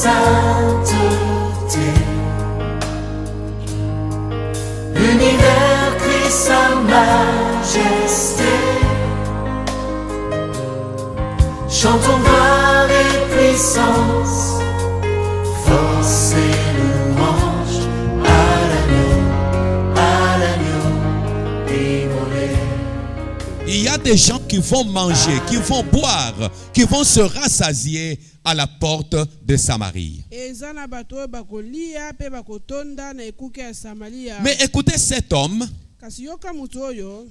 sainteté. L'univers crie sa majesté. Chantons gloire et puissance, force et louange à l'agneau immolé. Il y a des gens qui vont manger, qui vont boire, qui vont se rassasier à la porte de Samarie. Mais écoutez cet homme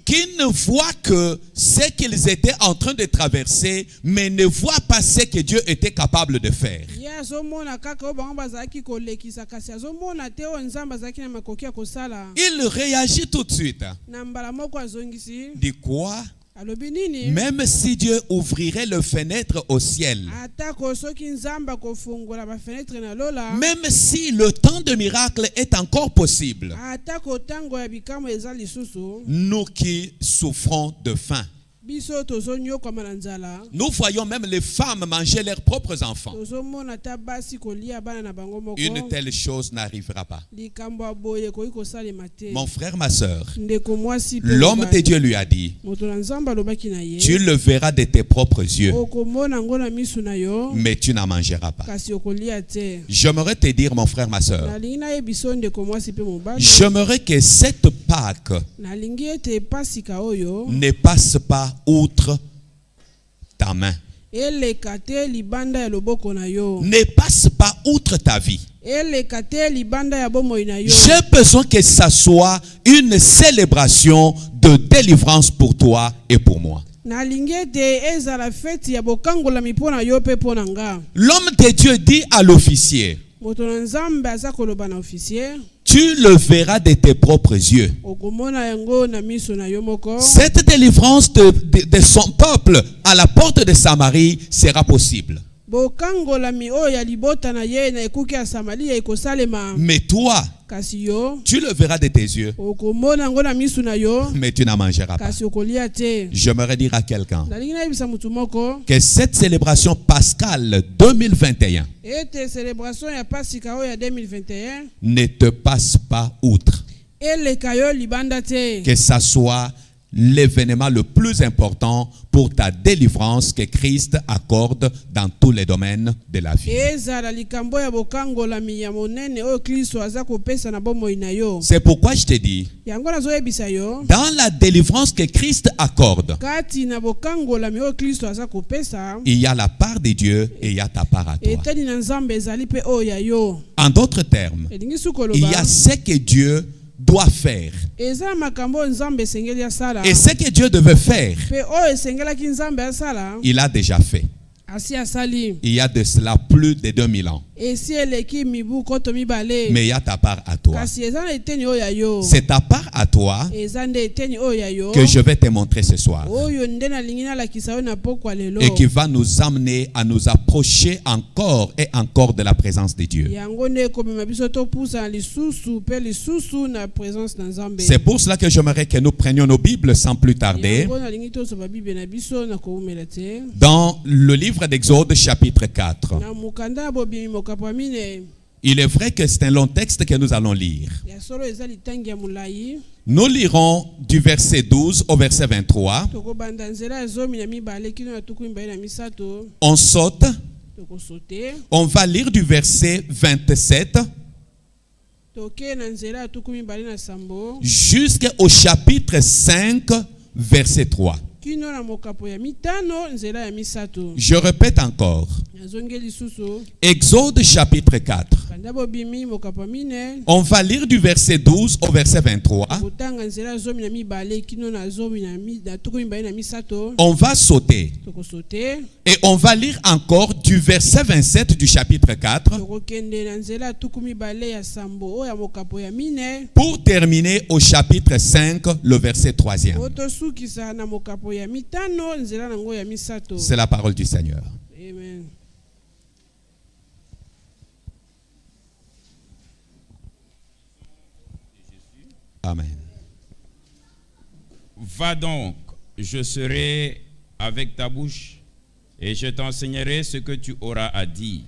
qui ne voit que ce qu'ils étaient en train de traverser, mais ne voit pas ce que Dieu était capable de faire. Il réagit tout de suite. Dit quoi? Même si Dieu ouvrirait les fenêtres au ciel, même si le temps de miracle est encore possible, nous qui souffrons de faim, nous voyons même les femmes manger leurs propres enfants. Une telle chose n'arrivera pas. Mon frère, ma soeur, l'homme de Dieu lui a dit, tu le verras de tes propres yeux, mais tu n'en mangeras pas. J'aimerais te dire, mon frère, ma soeur, j'aimerais que cette Pâque ne passe pas outre ta main. Ne passe pas outre ta vie. J'ai besoin que ça soit une célébration de délivrance pour toi et pour moi. L'homme de Dieu dit à l'officier, tu le verras de tes propres yeux. Cette délivrance de son peuple à la porte de Samarie sera possible. Mais toi, tu le verras de tes yeux, mais tu n'en mangeras pas. J'aimerais dire à quelqu'un que cette célébration pascale 2021 ne te passe pas outre. Que ça soit l'événement le plus important pour ta délivrance que Christ accorde dans tous les domaines de la vie. C'est pourquoi je te dis, dans la délivrance que Christ accorde, il y a la part de Dieu et il y a ta part à toi. En d'autres termes, il y a ce que Dieu doit faire et ce que Dieu devait faire, il a déjà fait. Il y a de cela plus de 2000 ans. Mais il y a ta part à toi. C'est ta part à toi que je vais te montrer ce soir et qui va nous amener à nous approcher encore et encore de la présence de Dieu. C'est pour cela que j'aimerais que nous prenions nos Bibles sans plus tarder dans le livre d'Exode chapitre 4. Il est vrai que c'est un long texte que nous allons lire. Nous lirons du verset 12 au verset 23. On saute. On va lire du verset 27 jusqu'au chapitre 5, verset 3. Je répète encore. Exode chapitre 4. On va lire du verset 12 au verset 23. On va sauter. Et on va lire encore du verset 27 du chapitre 4 pour terminer au chapitre 5, le verset 3e. C'est la parole du Seigneur. Amen. Amen. Va donc, je serai avec ta bouche et je t'enseignerai ce que tu auras à dire.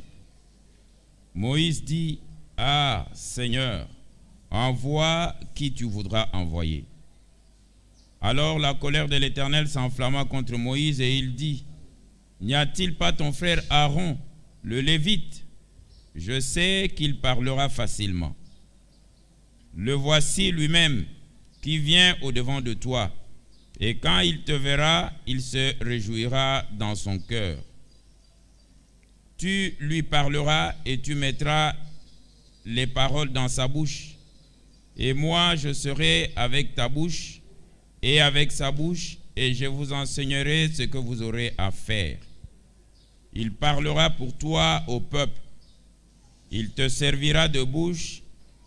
Moïse dit, « Ah, Seigneur, envoie qui tu voudras envoyer. » Alors la colère de l'Éternel s'enflamma contre Moïse et il dit, « N'y a-t-il pas ton frère Aaron, le Lévite? Je sais qu'il parlera facilement. Le voici lui-même qui vient au-devant de toi, et quand il te verra, il se réjouira dans son cœur. Tu lui parleras et tu mettras les paroles dans sa bouche, et moi je serai avec ta bouche et avec sa bouche, et je vous enseignerai ce que vous aurez à faire. Il parlera pour toi au peuple. Il te servira de bouche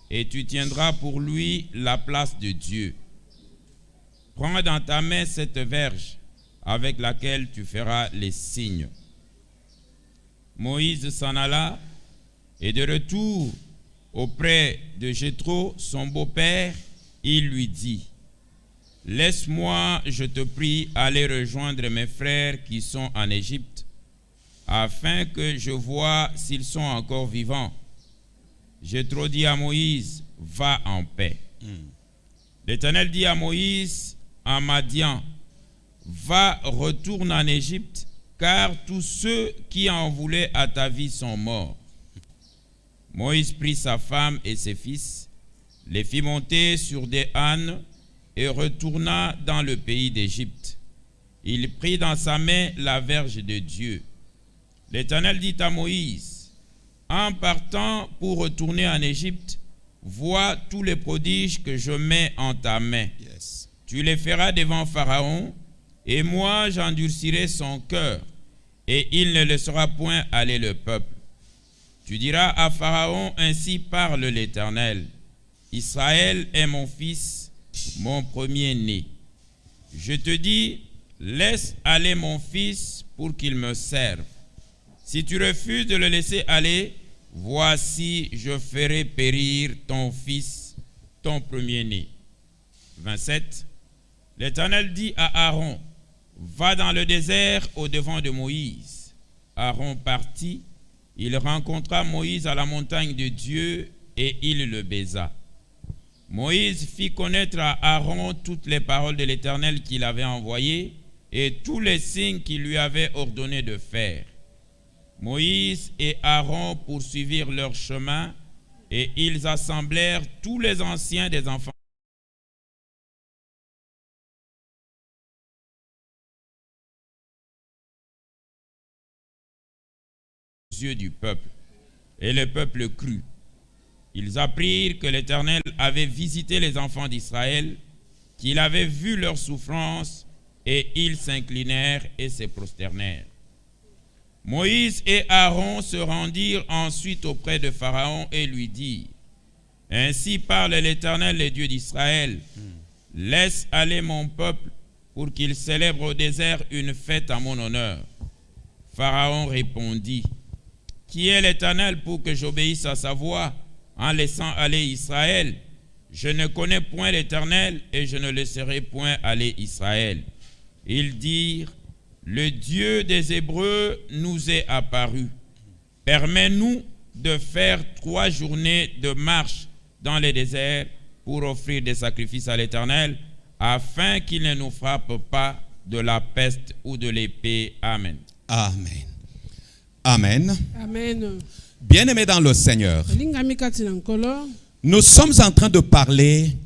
et tu tiendras pour lui la place de Dieu. Prends dans ta main cette verge avec laquelle tu feras les signes. » Moïse s'en alla et de retour auprès de Jéthro, son beau-père, il lui dit, « Laisse-moi, je te prie, aller rejoindre mes frères qui sont en Égypte, afin que je voie s'ils sont encore vivants. » Jéthro dit à Moïse, « Va en paix. » L'Éternel dit à Moïse en Madian, « Va, retourne en Égypte, car tous ceux qui en voulaient à ta vie sont morts. » Moïse prit sa femme et ses fils, les fit monter sur des ânes et retourna dans le pays d'Égypte. Il prit dans sa main la verge de Dieu. L'Éternel dit à Moïse, « En partant pour retourner en Égypte, vois tous les prodiges que je mets en ta main. Yes. Tu les feras devant Pharaon, et moi j'endurcirai son cœur, et il ne laissera point aller le peuple. Tu diras à Pharaon, ainsi parle l'Éternel, Israël est mon fils, mon premier-né. Je te dis, laisse aller mon fils pour qu'il me serve. Si tu refuses de le laisser aller, voici, je ferai périr ton fils, ton premier-né. » 27. L'Éternel dit à Aaron, « Va dans le désert au-devant de Moïse. » Aaron partit, il rencontra Moïse à la montagne de Dieu et il le baisa. Moïse fit connaître à Aaron toutes les paroles de l'Éternel qu'il avait envoyées et tous les signes qu'il lui avait ordonné de faire. Moïse et Aaron poursuivirent leur chemin et ils assemblèrent tous les anciens des enfants aux yeux du peuple. Et le peuple crut. Ils apprirent que l'Éternel avait visité les enfants d'Israël, qu'il avait vu leur souffrance, et ils s'inclinèrent et se prosternèrent. Moïse et Aaron se rendirent ensuite auprès de Pharaon et lui dirent, « Ainsi parle l'Éternel, le Dieu d'Israël, laisse aller mon peuple pour qu'il célèbre au désert une fête à mon honneur. » Pharaon répondit, « Qui est l'Éternel pour que j'obéisse à sa voix en laissant aller Israël? Je ne connais point l'Éternel et je ne laisserai point aller Israël. » Ils dirent, « Le Dieu des Hébreux nous est apparu. Permets-nous de faire 3 journées de marche dans les déserts pour offrir des sacrifices à l'Éternel, afin qu'il ne nous frappe pas de la peste ou de l'épée. » Amen. Amen. Amen. Amen. Bien-aimés dans le Seigneur, nous sommes en train de parler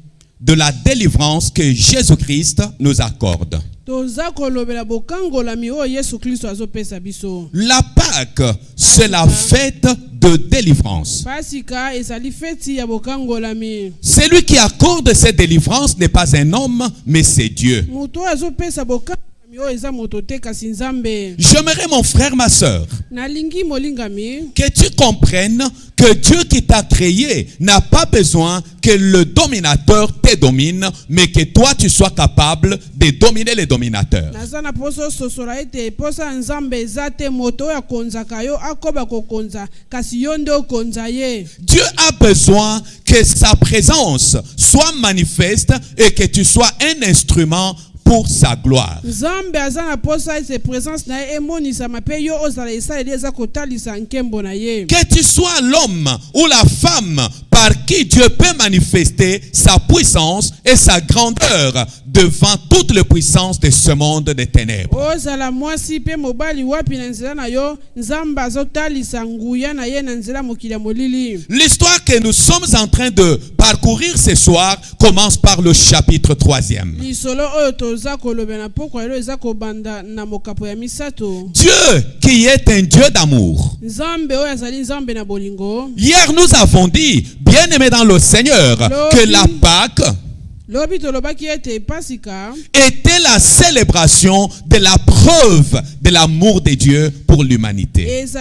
de la délivrance que Jésus-Christ nous accorde. La Pâque, c'est la fête de délivrance. Celui qui accorde cette délivrance n'est pas un homme, mais c'est Dieu. J'aimerais, mon frère, ma soeur, que tu comprennes que Dieu qui t'a créé n'a pas besoin que le dominateur te domine, mais que toi tu sois capable de dominer les dominateurs. Dieu a besoin que sa présence soit manifeste et que tu sois un instrument pour sa gloire. Que tu sois l'homme ou la femme par qui Dieu peut manifester sa puissance et sa grandeur devant toute la puissance de ce monde des ténèbres. L'histoire que nous sommes en train de parcourir ce soir commence par le chapitre 3e. Dieu qui est un Dieu d'amour. Hier nous avons dit, bien-aimés dans le Seigneur, que la Pâque était la célébration de la preuve de l'amour de Dieu pour l'humanité. S'il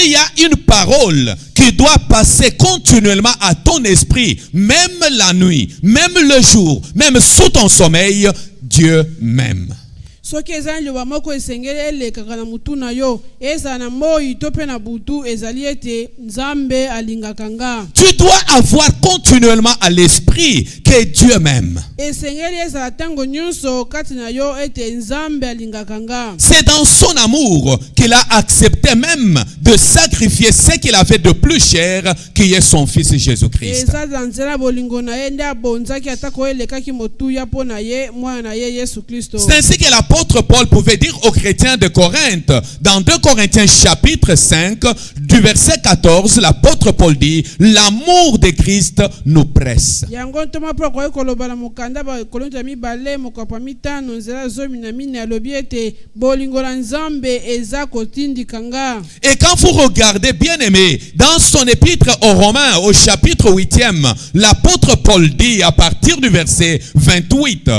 y a une parole qui doit passer continuellement à ton esprit, même la nuit, même le jour, même sous ton sommeil, Dieu m'aime. Tu dois avoir continuellement à l'esprit que Dieu m'aime. C'est dans son amour qu'il a accepté même de sacrifier ce qu'il avait de plus cher, qui est son fils Jésus-Christ. C'est ainsi que l'apôtre Paul pouvait dire aux chrétiens de Corinthe, dans 2 Corinthiens chapitre 5, du verset 14, l'apôtre Paul dit, l'amour de Christ nous presse. Et quand vous regardez, bien aimé, dans son épître aux Romains, au chapitre 8e, l'apôtre Paul dit à partir du verset 28,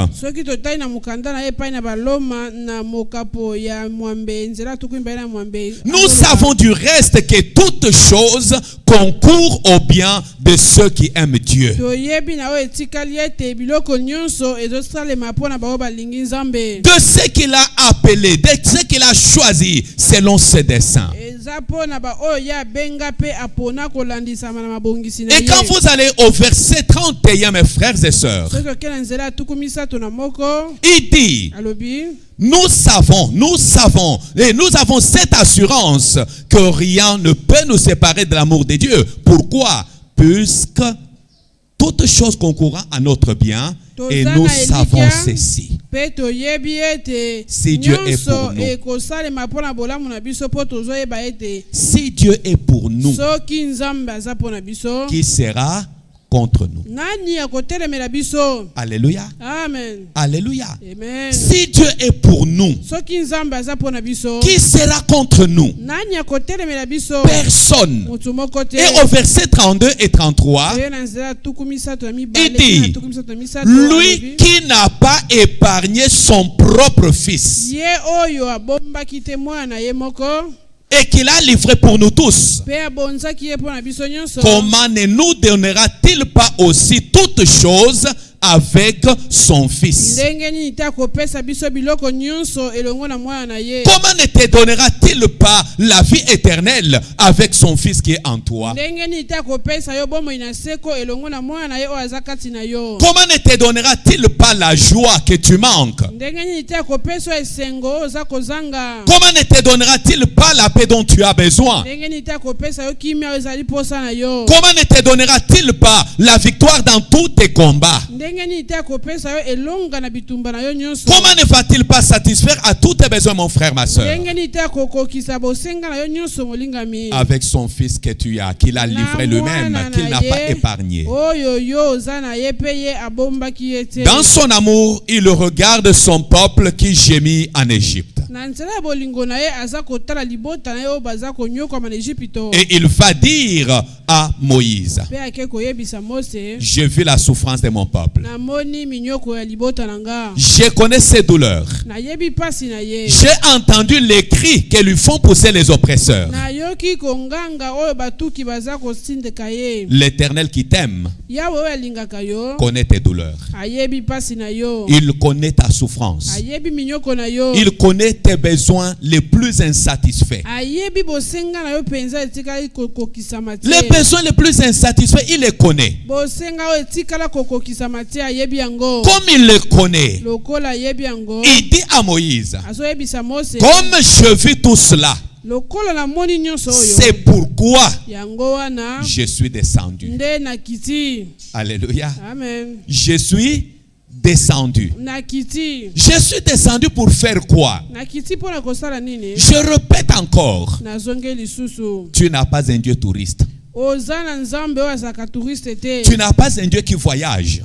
nous savons du reste que toutes choses concourent au bien de ceux qui aiment Dieu. De ceux qu'il a appelés, de ceux qu'il a choisis selon ses desseins. Et quand vous allez au verset 31, mes frères et sœurs, il dit, nous savons, et nous avons cette assurance que rien ne peut nous séparer de l'amour de Dieu. Pourquoi? Puisque toutes choses concourent à notre bien, et nous savons ceci. Si Dieu est pour nous, si Dieu est pour nous, qui sera contre nous? Alléluia. Amen. Alléluia. Amen. Si Dieu est pour nous, qui sera contre nous? Personne. Et au verset 32 et 33, il dit, lui qui n'a pas épargné son propre fils, et qu'il a livré pour nous tous, comment ne nous donnera-t-il pas aussi toutes choses avec son fils? Comment ne te donnera-t-il pas la vie éternelle avec son fils qui est en toi? Comment ne te donnera-t-il pas la joie que tu manques? Comment ne te donnera-t-il pas la paix dont tu as besoin? Comment ne te donnera-t-il pas la victoire dans tous tes combats? Comment ne va-t-il pas satisfaire à tous tes besoins, mon frère, ma soeur? Avec son fils que tu as, qu'il a livré lui-même, qu'il n'a pas épargné. Dans son amour, il regarde son peuple qui gémit en Égypte. Et il va dire à Moïse, j'ai vu la souffrance de mon peuple. Je connais ses douleurs. J'ai entendu les cris que lui font pousser les oppresseurs. L'Éternel qui t'aime connaît tes douleurs. Il connaît ta souffrance. Il connaît tes besoins les plus insatisfaits. Les besoins les plus insatisfaits, il les connaît. Comme il les connaît, il dit à Moïse, comme je vis tout cela, c'est pourquoi je suis descendu. Alléluia. Amen. Je suis descendu. Je suis descendu pour faire quoi? Je répète encore. Tu n'as pas un Dieu touriste. Tu n'as pas un Dieu qui voyage.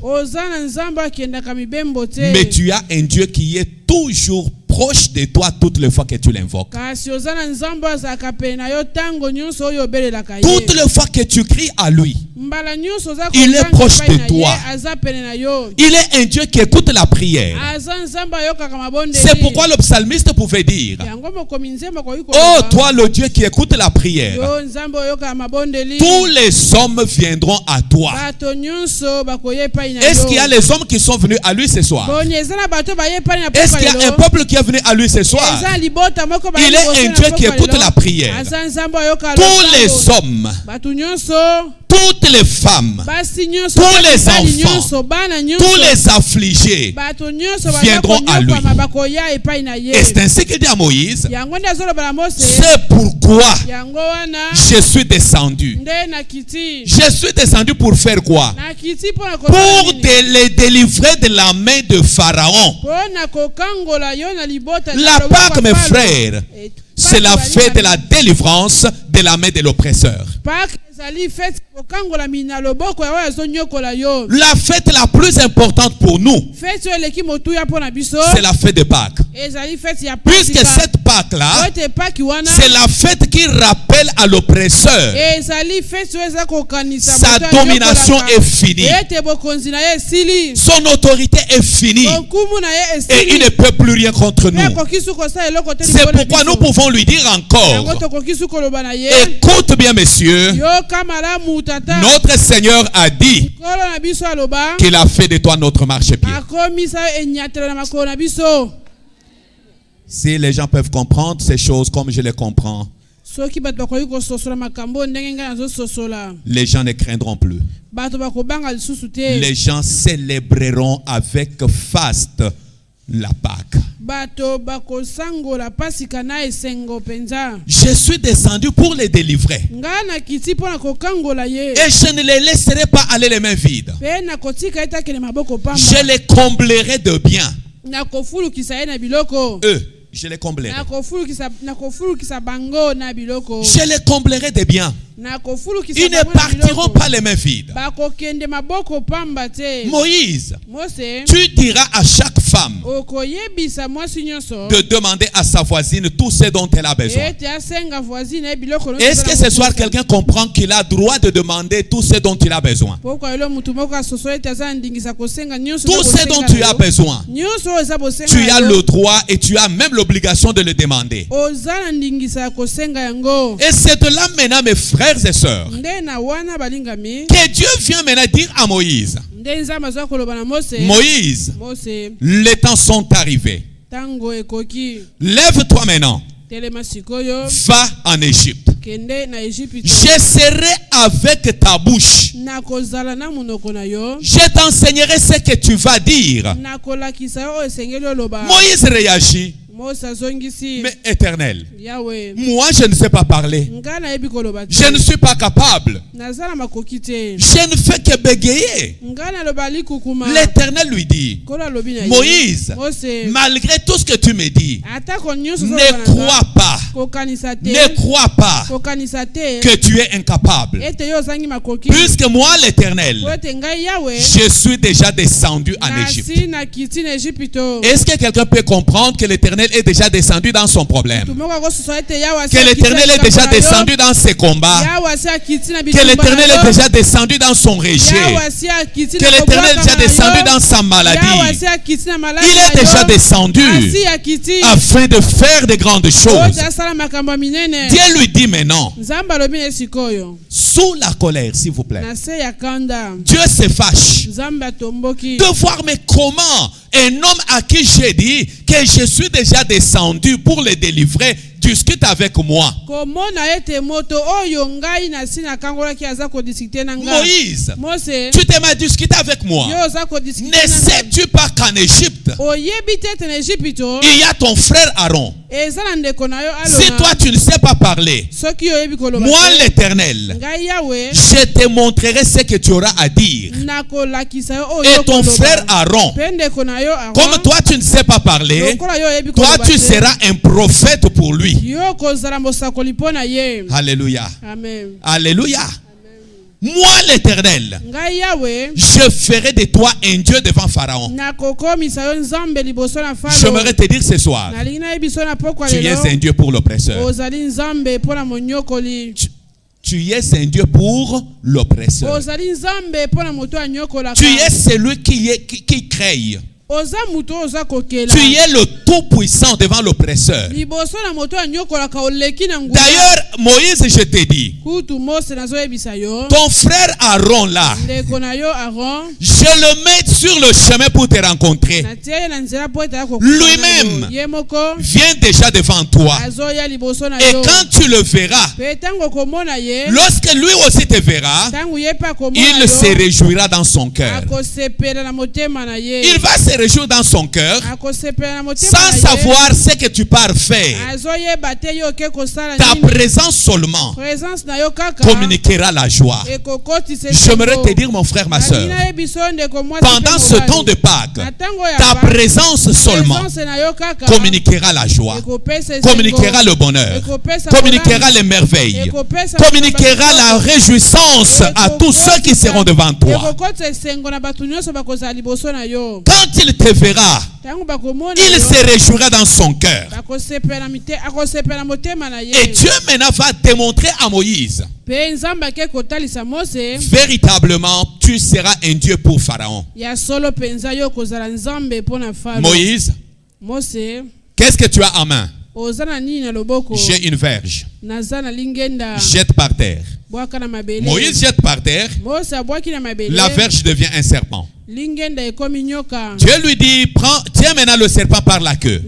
Mais tu as un Dieu qui est toujours proche de toi toutes les fois que tu l'invoques. Toutes les fois que tu cries à lui, il est proche de toi. Il est un Dieu qui écoute la prière. C'est pourquoi le psalmiste pouvait dire, oh toi le Dieu qui écoute la prière, tous les hommes viendront à toi. Est-ce qu'il y a les hommes qui sont venus à lui ce soir? Est-ce qu'il y a un peuple qui est venu à lui ce soir? Il est un Dieu qui écoute la prière. Tous les hommes, toutes les femmes, tous les enfants, tous les affligés viendront à lui. Et c'est ainsi qu'il dit à Moïse, c'est pourquoi je suis descendu. Je suis descendu pour faire quoi? Pour les délivrer de la main de Pharaon. La Pâque, mes frères, c'est la fête de la délivrance de la main de l'oppresseur. La fête la plus importante pour nous, c'est la fête de Pâques. Puisque cette Pâque-là, c'est la fête qui rappelle à l'oppresseur sa domination est finie. Son autorité est finie. Et il ne peut plus rien contre nous. C'est pourquoi nous pouvons lui dire encore, écoute bien messieurs, notre Seigneur a dit qu'il a fait de toi notre marchepied. Si les gens peuvent comprendre ces choses comme je les comprends, les gens ne craindront plus. Les gens célébreront avec faste la Pâque. Je suis descendu pour les délivrer. Et je ne les laisserai pas aller les mains vides. Je les comblerai de bien. Eux, je les comblerai. Je les comblerai de bien. Ils ne partiront pas les mains vides. Moïse, tu diras à chaque femme de demander à sa voisine tout ce dont elle a besoin. Est-ce que ce soir quelqu'un comprend qu'il a droit de demander tout ce dont il a besoin? Tout ce dont tu as besoin, tu as le droit et tu as même l'obligation de le demander. Et c'est de là maintenant, mes frères et sœurs, que Dieu vient maintenant dire à Moïse, Moïse, les temps sont arrivés. Lève-toi maintenant. Va en Égypte. Je serai avec ta bouche. Je t'enseignerai ce que tu vas dire. Moïse réagit. Mais Éternel, moi je ne sais pas parler. Je ne suis pas capable. Je ne fais que bégayer. L'Éternel lui dit, Moïse, malgré tout ce que tu me dis, ne crois pas. Ne crois pas que tu es incapable. Puisque moi l'Éternel, je suis déjà descendu en Égypte. Est-ce que quelqu'un peut comprendre que l'Éternel l'Éternel est déjà descendu dans son problème. Que l'Éternel est déjà descendu dans ses combats. Que l'Éternel est déjà descendu dans son rejet. Que l'Éternel est déjà descendu dans sa maladie. Il est déjà descendu afin de faire de grandes choses. Dieu lui dit maintenant, sous la colère, s'il vous plaît, Dieu se fâche de voir, mais comment un homme à qui j'ai dit que je suis déjà descendu pour le délivrer discute avec moi. Moïse, tu t'es mal discuté avec moi. Ne sais-tu pas qu'en Égypte, il y a ton frère Aaron? Si toi tu ne sais pas parler, moi l'Éternel, je te montrerai ce que tu auras à dire. Et ton frère Aaron, comme toi tu ne sais pas parler, toi tu seras un prophète pour lui. Alléluia. Amen. Alléluia. Moi l'Éternel, je ferai de toi un Dieu devant Pharaon. J'aimerais te dire ce soir, tu es un Dieu pour l'oppresseur. Tu es un Dieu pour l'oppresseur. Tu es celui qui crée. Tu es le tout-puissant devant l'oppresseur. D'ailleurs, Moïse, je t'ai dit, ton frère Aaron là, je le mets sur le chemin pour te rencontrer. Lui-même vient déjà devant toi. Et quand tu le verras, lorsque lui aussi te verra, il se réjouira dans son cœur. Il va se réjouir dans son cœur sans savoir ce que tu pars faire. Ta présence seulement communiquera la joie. J'aimerais te dire, mon frère, ma soeur, pendant ce temps de Pâques, ta présence seulement communiquera la joie, communiquera le bonheur, communiquera les merveilles, communiquera la réjouissance à tous ceux qui seront devant toi. Quand il te verra, il se réjouira dans son cœur. Et Dieu maintenant va démontrer à Moïse, véritablement, tu seras un Dieu pour Pharaon. Moïse, qu'est-ce que tu as en main? J'ai une verge. Jette par terre. Moïse jette par terre. La verge devient un serpent. Dieu lui dit, tiens maintenant le serpent par la queue.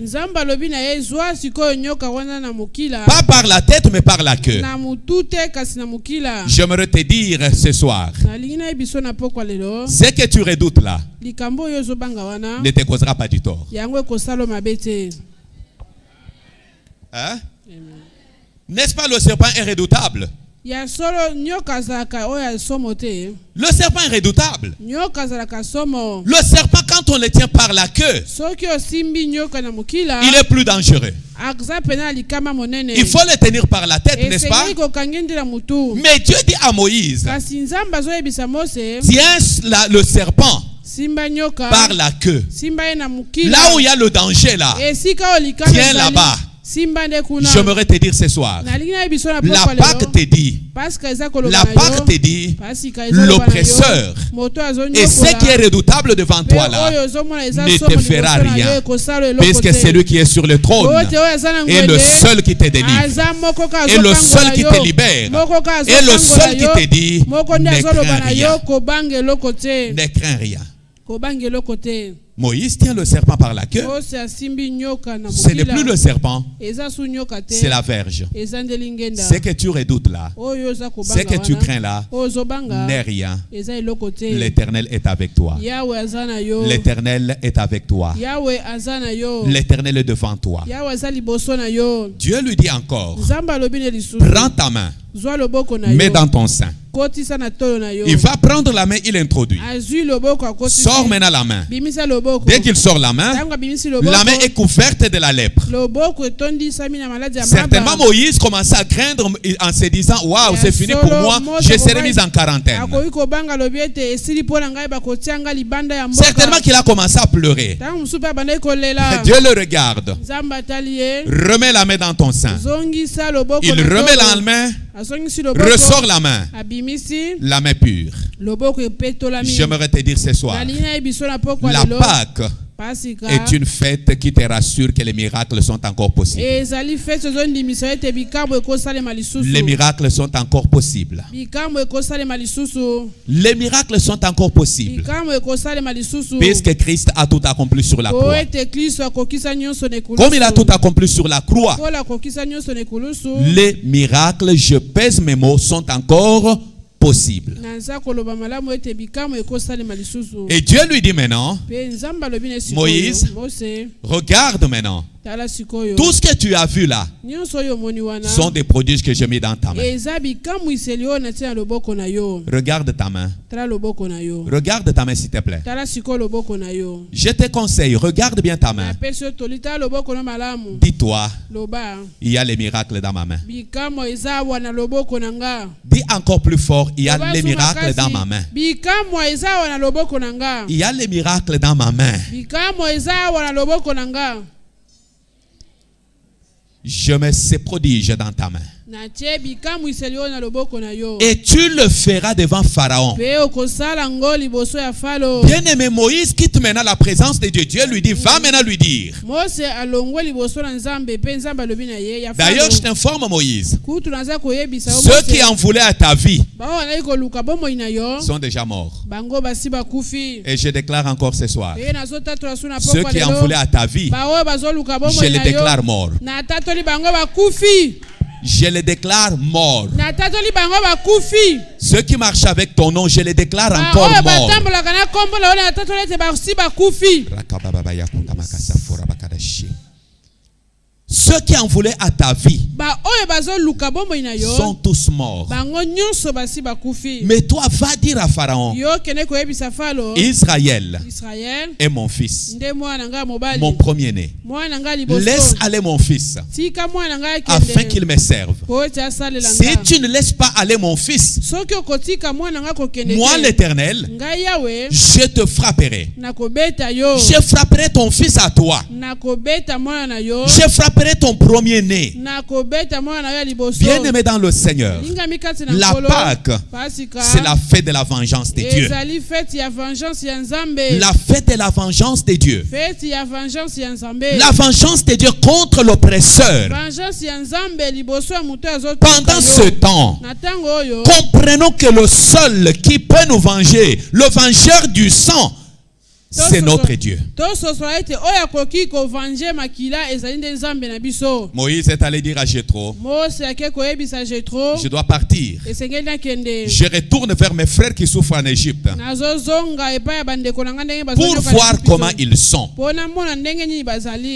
Pas par la tête, mais par la queue. J'aimerais te dire ce soir, ce que tu redoutes là ne te causera pas du tort. Hein? N'est-ce pas, le serpent est redoutable? Le serpent est redoutable. Le serpent, quand on le tient par la queue, il est plus dangereux. Il faut le tenir par la tête, n'est-ce pas? Mais Dieu dit à Moïse, tiens le serpent par la queue. Là où il y a le danger là, tiens là-bas. J'aimerais te dire ce soir, la Pâque te dit, l'oppresseur et ce qui est redoutable devant toi là ne te fera rien, puisque celui qui est sur le trône est le seul qui te délivre, et le seul qui te libère, et le seul qui te dit, ne crains rien. Ne crains rien. Moïse tient le serpent par la queue. Ce n'est plus le serpent, c'est la verge. Ce que tu redoutes là, ce que tu crains là, n'est rien. L'Éternel est avec toi. L'Éternel est avec toi. L'Éternel est devant toi. Dieu lui dit encore, prends ta main, mets dans ton sein. Il va prendre la main, il introduit. Sort maintenant la main. Dès qu'il sort la main est couverte de la lèpre. Certainement Moïse commençait à craindre en se disant, waouh, c'est fini pour moi, je serai mis en quarantaine. Certainement qu'il a commencé à pleurer. Dieu le regarde. Remets la main dans ton sein. Il remet la main, ressort la main pure. J'aimerais te dire ce soir, la Pâque est une fête qui te rassure que les miracles sont encore possibles. Les miracles sont encore possibles. Les miracles sont encore possibles. Puisque Christ a tout accompli sur la croix. Comme il a tout accompli sur la croix, les miracles, je pèse mes mots, sont encore possible. Et Dieu lui dit maintenant, Moïse, regarde maintenant. Tout ce que tu as vu là sont des prodiges que j'ai mis dans ta main. Regarde ta main. Regarde ta main s'il te plaît. Je te conseille, regarde bien ta main. Dis-toi, il y a les miracles dans ma main. Dis encore plus fort, il y a les miracles dans ma main. Il y a les miracles dans ma main. Je mets ces prodiges dans ta main. Et tu le feras devant Pharaon. Bien-aimé, Moïse quitte maintenant la présence de Dieu. Dieu lui dit, va maintenant lui dire. D'ailleurs, je t'informe, Moïse, ceux qui en voulaient à ta vie sont déjà morts. Et je déclare encore ce soir, ceux qui en voulaient à ta vie, je les déclare morts. Je les déclare morts. Ceux qui marchent avec ton nom, je les déclare encore morts. Ceux qui en voulaient à ta vie sont tous morts. Mais toi, va dire à Pharaon, Israël est mon fils, mon premier-né. Laisse aller mon fils afin qu'il me serve. Si tu ne laisses pas aller mon fils, moi l'Éternel, je te frapperai. Je frapperai ton fils à toi. Je frapperai ton premier-né. Bien-aimé dans le Seigneur, la Pâque, c'est la fête de la vengeance de Dieu. La fête de la vengeance de Dieu. La vengeance de Dieu contre l'oppresseur. Pendant ce temps, comprenons que le seul qui peut nous venger, le vengeur du sang, c'est notre Dieu. Moïse est allé dire à Jéthro, je dois partir. Je retourne vers mes frères qui souffrent en Égypte pour voir comment ils sont.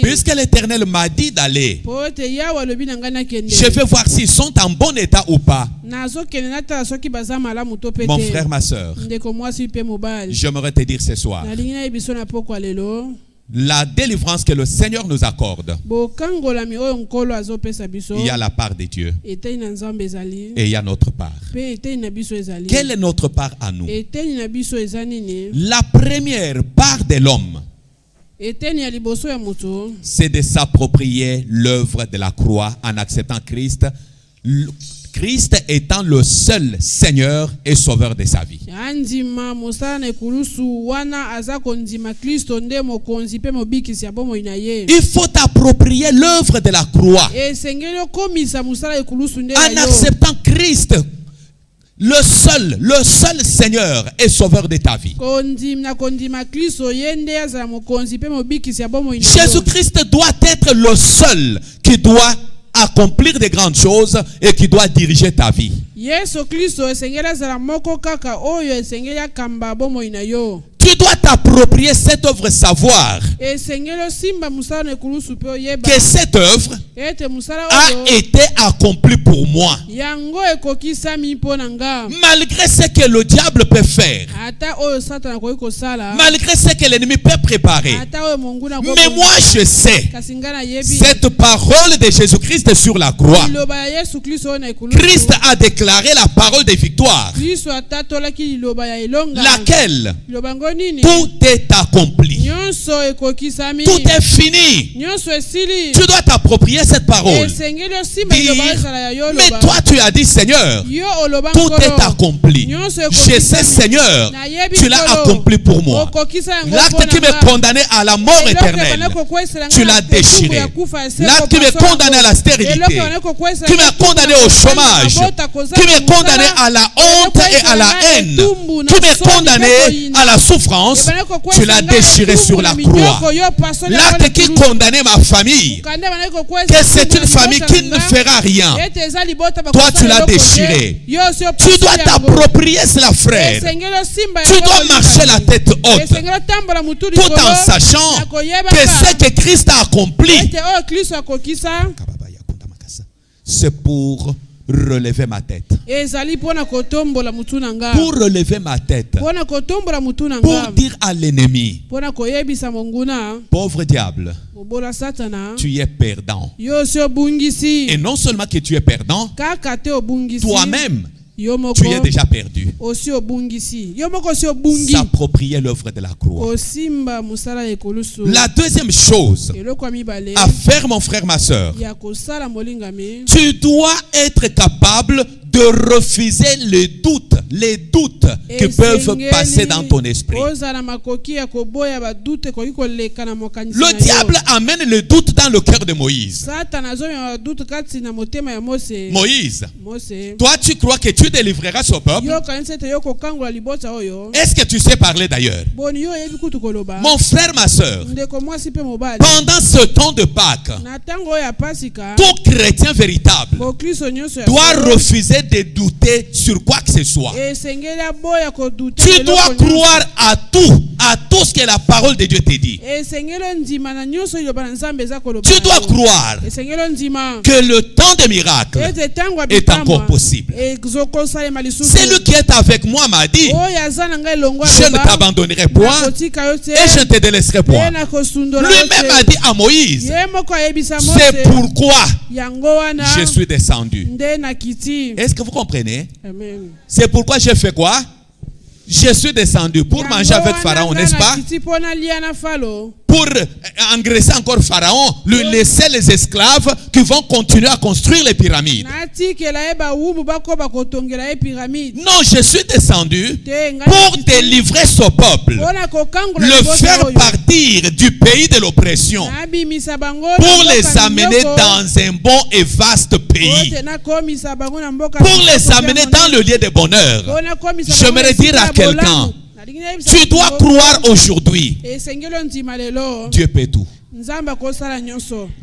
Puisque l'Éternel m'a dit d'aller, je vais voir s'ils sont en bon état ou pas. Mon frère, ma soeur, j'aimerais te dire ce soir, la délivrance que le Seigneur nous accorde, il y a la part de Dieu et il y a notre part. Quelle est notre part à nous? La première part de l'homme, c'est de s'approprier l'œuvre de la croix en acceptant Christ. Christ étant le seul Seigneur et Sauveur de sa vie. Il faut approprier l'œuvre de la croix en acceptant Christ, le seul Seigneur et Sauveur de ta vie. Jésus-Christ doit être le seul qui doit accomplir de grandes choses et qui doit diriger ta vie. Tu dois t'approprier cette œuvre, savoir que cette œuvre a été accomplie pour moi. Malgré ce que le diable peut faire, malgré ce que l'ennemi peut préparer, mais moi je sais, cette parole de Jésus-Christ sur la croix, Christ a déclaré la parole de victoire, laquelle tout est accompli, tout est fini. Tu dois t'approprier cette parole. Mais toi tu as dit, Seigneur, tout est accompli. Je sais, Seigneur, tu l'as accompli pour moi. L'acte qui me condamnait à la mort éternelle, tu l'as déchiré. L'acte qui me condamnait à la stérilité, qui me condamné au chômage, qui me condamné à la honte et à la haine, qui me condamné à la souffrance, tu l'as déchiré sur la croix. L'acte qui condamnait ma famille, que c'est une famille qui ne fera rien, toi tu l'as déchiré. Tu dois t'approprier cela, frère. Tu dois marcher la tête haute, tout en sachant que ce que Christ a accompli, c'est pour relever ma tête. Pour relever ma tête. Pour dire à l'ennemi, pauvre diable, tu es perdant. Et non seulement que tu es perdant, toi-même, tu es déjà perdu. S'approprier l'œuvre de la croix. La deuxième chose à faire, mon frère, ma soeur, tu dois être capable de refuser les doutes qui peuvent passer dans ton esprit. Le diable amène le doute dans le cœur de Moïse. Moïse, toi tu crois que tu délivreras ce peuple? Est-ce que tu sais parler d'ailleurs? Mon frère, ma soeur, pendant ce temps de Pâques, tout chrétien véritable doit refuser de douter sur quoi que ce soit. Tu dois croire à tout ce que la parole de Dieu te dit. Tu dois croire que le temps des miracles est encore possible. Celui qui est avec moi m'a dit, je ne t'abandonnerai point et je ne te délaisserai point. Lui-même a dit à Moïse, c'est pourquoi je suis descendu. Est-ce que vous comprenez? C'est pourquoi j'ai fait quoi? Je suis descendu pour manger avec Pharaon, n'est-ce pas? Pour engraisser encore Pharaon, lui laisser les esclaves qui vont continuer à construire les pyramides. Non, je suis descendu pour délivrer ce peuple, le faire partir du pays de l'oppression, pour les amener dans un bon et vaste pays, pour les amener dans le lieu de bonheur. J'aimerais dire à quelqu'un, tu dois croire aujourd'hui, Dieu peut tout.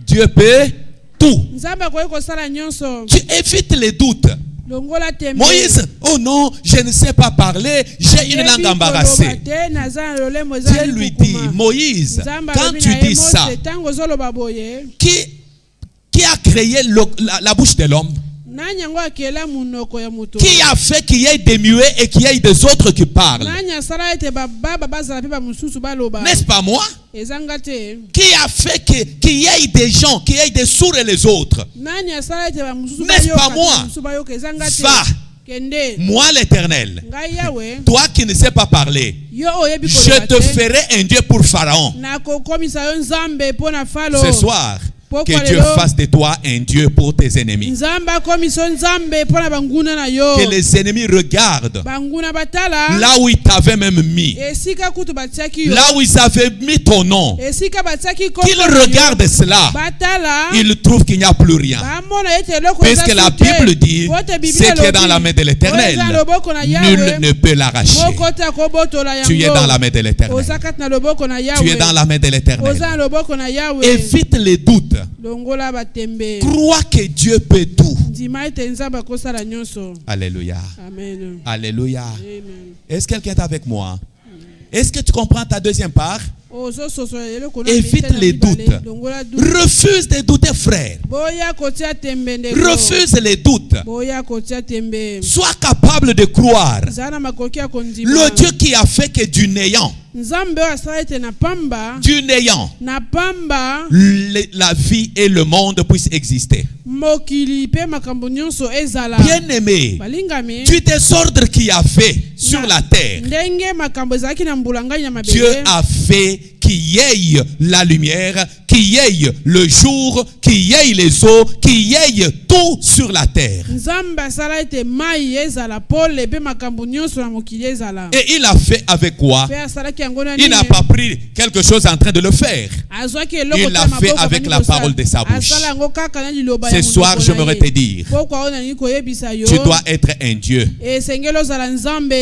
Dieu peut tout. Tu évites les doutes. Moïse, oh non, je ne sais pas parler, j'ai une langue embarrassée. Dieu lui dit, Moïse, quand tu dis ça, qui a créé la bouche de l'homme? Qui a fait qu'il y ait des muets et qu'il y ait des autres qui parlent? N'est-ce pas moi? Qui a fait qu'il y ait des gens, qu'il y ait des sourds et les autres? N'est-ce pas moi? Va, moi l'Éternel, toi qui ne sais pas parler, je te ferai un Dieu pour Pharaon. Ce soir, que Dieu fasse de toi un Dieu pour tes ennemis. Que les ennemis regardent là où ils t'avaient même mis, là où ils avaient mis ton nom, qu'ils regardent cela, ils trouvent qu'il n'y a plus rien. Puisque la Bible dit, ce qui est dans la main de l'Éternel, nul ne peut l'arracher. Tu es dans la main de l'Éternel. Tu es dans la main de l'Éternel. Évite les doutes. Crois que Dieu peut tout. Alléluia. Amen. Alléluia. Est-ce que quelqu'un est avec moi? Est-ce que tu comprends ta deuxième part? Évite les doutes. Refuse de douter, frère. Refuse les doutes. Sois capable de croire. Le Dieu qui a fait que du néant, la vie et le monde puissent exister. Bien-aimé, tu désordres qu'il a fait sur la terre. Dieu a fait qu'il y ait la lumière, qu'il y ait le jour, qu'il y ait les eaux, qu'il y ait tout sur la terre. Et il a fait avec quoi? Il n'a pas pris quelque chose en train de le faire. Il l'a fait avec la parole de sa bouche. Ce soir, j'aimerais te dire, tu dois être un Dieu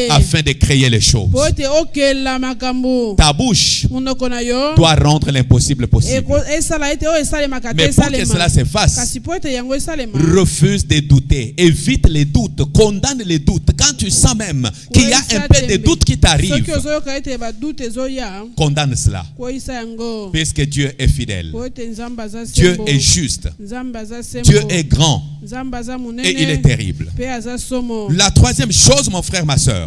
afin de créer les choses. Ta bouche doit rendre l'impossible possible. Mais pour que cela se fasse, refuse de douter, évite les doutes, condamne les doutes. Quand tu sens même qu'il y a un peu de doute qui t'arrive, condamne cela. Puisque Dieu est fidèle, Dieu est juste, Dieu est grand et il est terrible. La troisième chose, mon frère, ma soeur,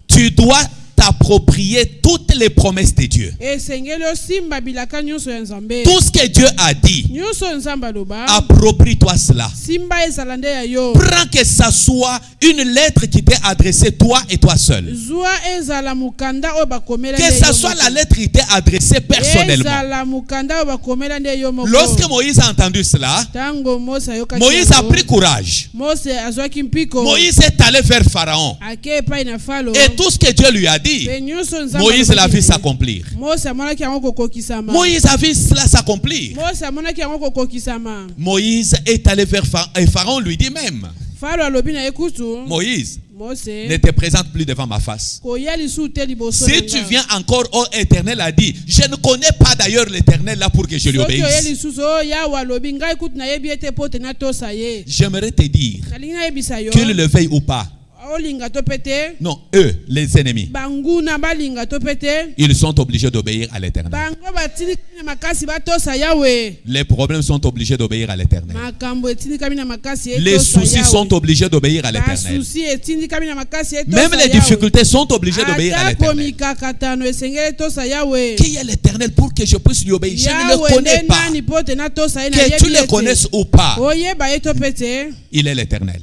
tu dois t'approprier toutes les promesses de Dieu. Tout ce que Dieu a dit, approprie-toi cela. Prends que ça soit une lettre qui t'est adressée toi et toi seul. Que ça soit la lettre qui t'est adressée personnellement. Lorsque Moïse a entendu cela, Moïse a pris courage. Moïse est allé vers Pharaon. Et tout ce que Dieu lui a dit, Moïse l'a vu s'accomplir. Moïse a vu cela s'accomplir. Moïse est allé vers Pharaon, lui dit même, Moïse, ne te présente plus devant ma face. Si tu viens encore, ô Éternel a dit, je ne connais pas d'ailleurs l'Éternel là pour que je lui obéisse. J'aimerais te dire, qu'il le veuille ou pas, non, eux, les ennemis, ils sont obligés d'obéir à l'Éternel. Les problèmes sont obligés d'obéir à l'Éternel. Les soucis sont obligés d'obéir à l'Éternel. Même les difficultés sont obligées d'obéir à l'Éternel. Qui est l'Éternel pour que je puisse lui obéir? Je ne le connais pas. Que tu le connaisses ou pas, il est l'Éternel.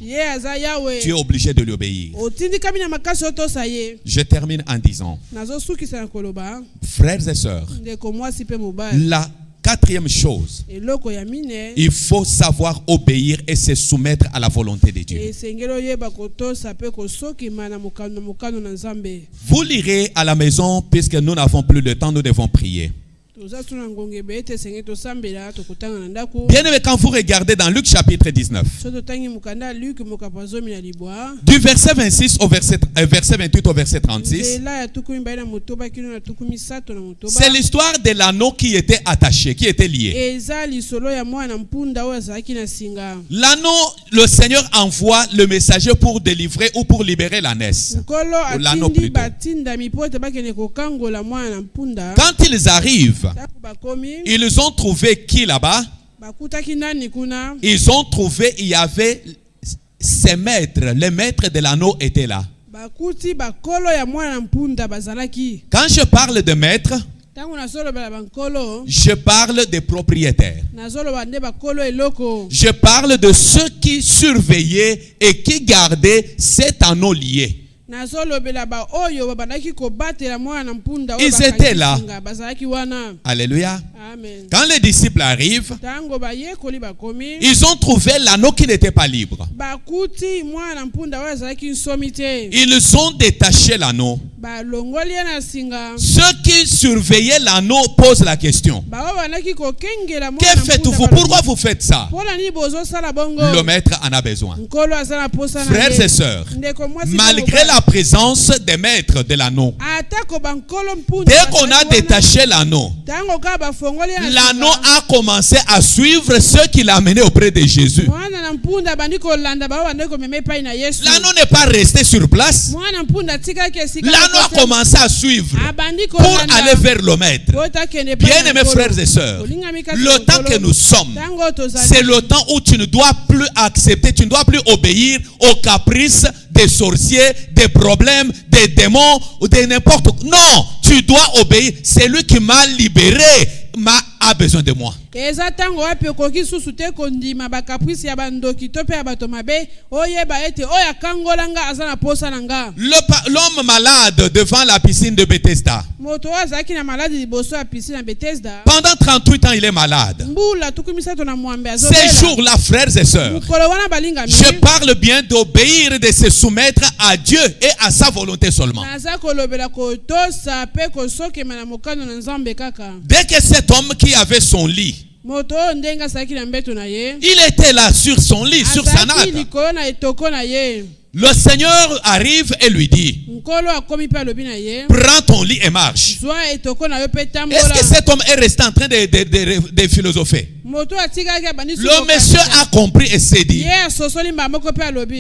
Tu es obligé de lui obéir. Je termine en disant, frères et sœurs, la quatrième chose, il faut savoir obéir et se soumettre à la volonté de Dieu. Vous lirez à la maison, puisque nous n'avons plus de temps, nous devons prier. Bien aimé, quand vous regardez dans Luc chapitre 19, du verset 26 au verset 28 au verset 36, c'est l'histoire de l'anneau qui était attaché, qui était lié. L'anneau, le Seigneur envoie le messager pour délivrer ou pour libérer l'ânesse. L'anneau plutôt. Quand ils arrivent, ils ont trouvé qui là-bas? Ils ont trouvé, il y avait ses maîtres. Les maîtres de l'anneau étaient là. Quand je parle de maîtres, je parle des propriétaires. Je parle de ceux qui surveillaient et qui gardaient cet anneau lié. Ils étaient là. Alléluia. Amen. Quand les disciples arrivent, ils ont trouvé l'anneau qui n'était pas libre. Ils ont détaché l'anneau. Ceux qui surveillaient l'anneau posent la question. Que faites-vous? Pourquoi vous faites ça? Le maître en a besoin. Frères et sœurs, malgré la présence des maîtres de l'anneau, dès qu'on a détaché l'anneau, l'anneau a commencé à suivre ceux qui l'amenaient auprès de Jésus. L'anneau n'est pas resté sur place. L'anneau a commencé à suivre pour aller vers le maître. Bien aimés frères et sœurs, le temps que nous sommes, c'est le temps où tu ne dois plus accepter, tu ne dois plus obéir aux caprices des sorciers, des problèmes, des démons ou de n'importe quoi. Non, tu dois obéir. C'est lui qui m'a libéré, a besoin de moi. L'homme malade devant la piscine de Bethesda. Pendant 38 ans, il est malade. Ces jours-là, frères et sœurs, je parle bien d'obéir et de se soumettre à Dieu et à sa volonté seulement. Dès que cet homme qui avait son lit, il était là sur son lit, sur sa natte. Le Seigneur arrive et lui dit, prends ton lit et marche. Est-ce que cet homme est resté en train de philosopher? Le monsieur a compris et s'est dit,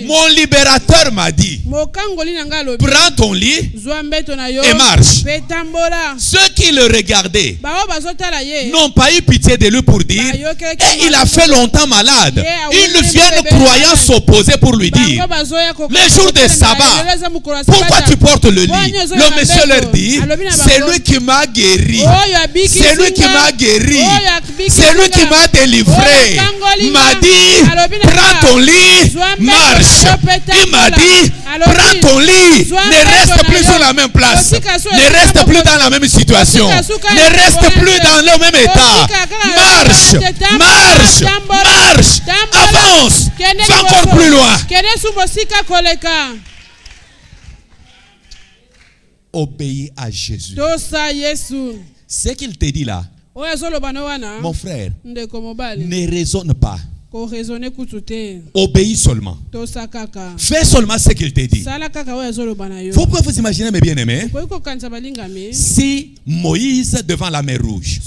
mon libérateur m'a dit, prends ton lit et marche. Ceux qui le regardaient n'ont pas eu pitié de lui pour dire, et il a fait longtemps malade. Ils viennent croyant s'opposer pour lui dire, les jours de sabbat, pourquoi tu portes le lit? Le monsieur leur dit, c'est lui qui m'a guéri. C'est lui qui m'a guéri. C'est lui qui m'a délivré. Il m'a dit, prends ton lit, marche. Il m'a dit, prends ton lit, ne reste plus sur la même place. Ne reste plus dans la même situation. Ne reste plus dans le même état. Marche, marche, marche. Avance. Va encore plus loin. Obéis à Jésus. Ce qu'il te dit là, mon frère, ne raisonne pas. Obéis seulement. Fais seulement ce qu'il te dit. Vous pouvez vous imaginer, mes bien-aimés, si Moïse devant la mer Rouge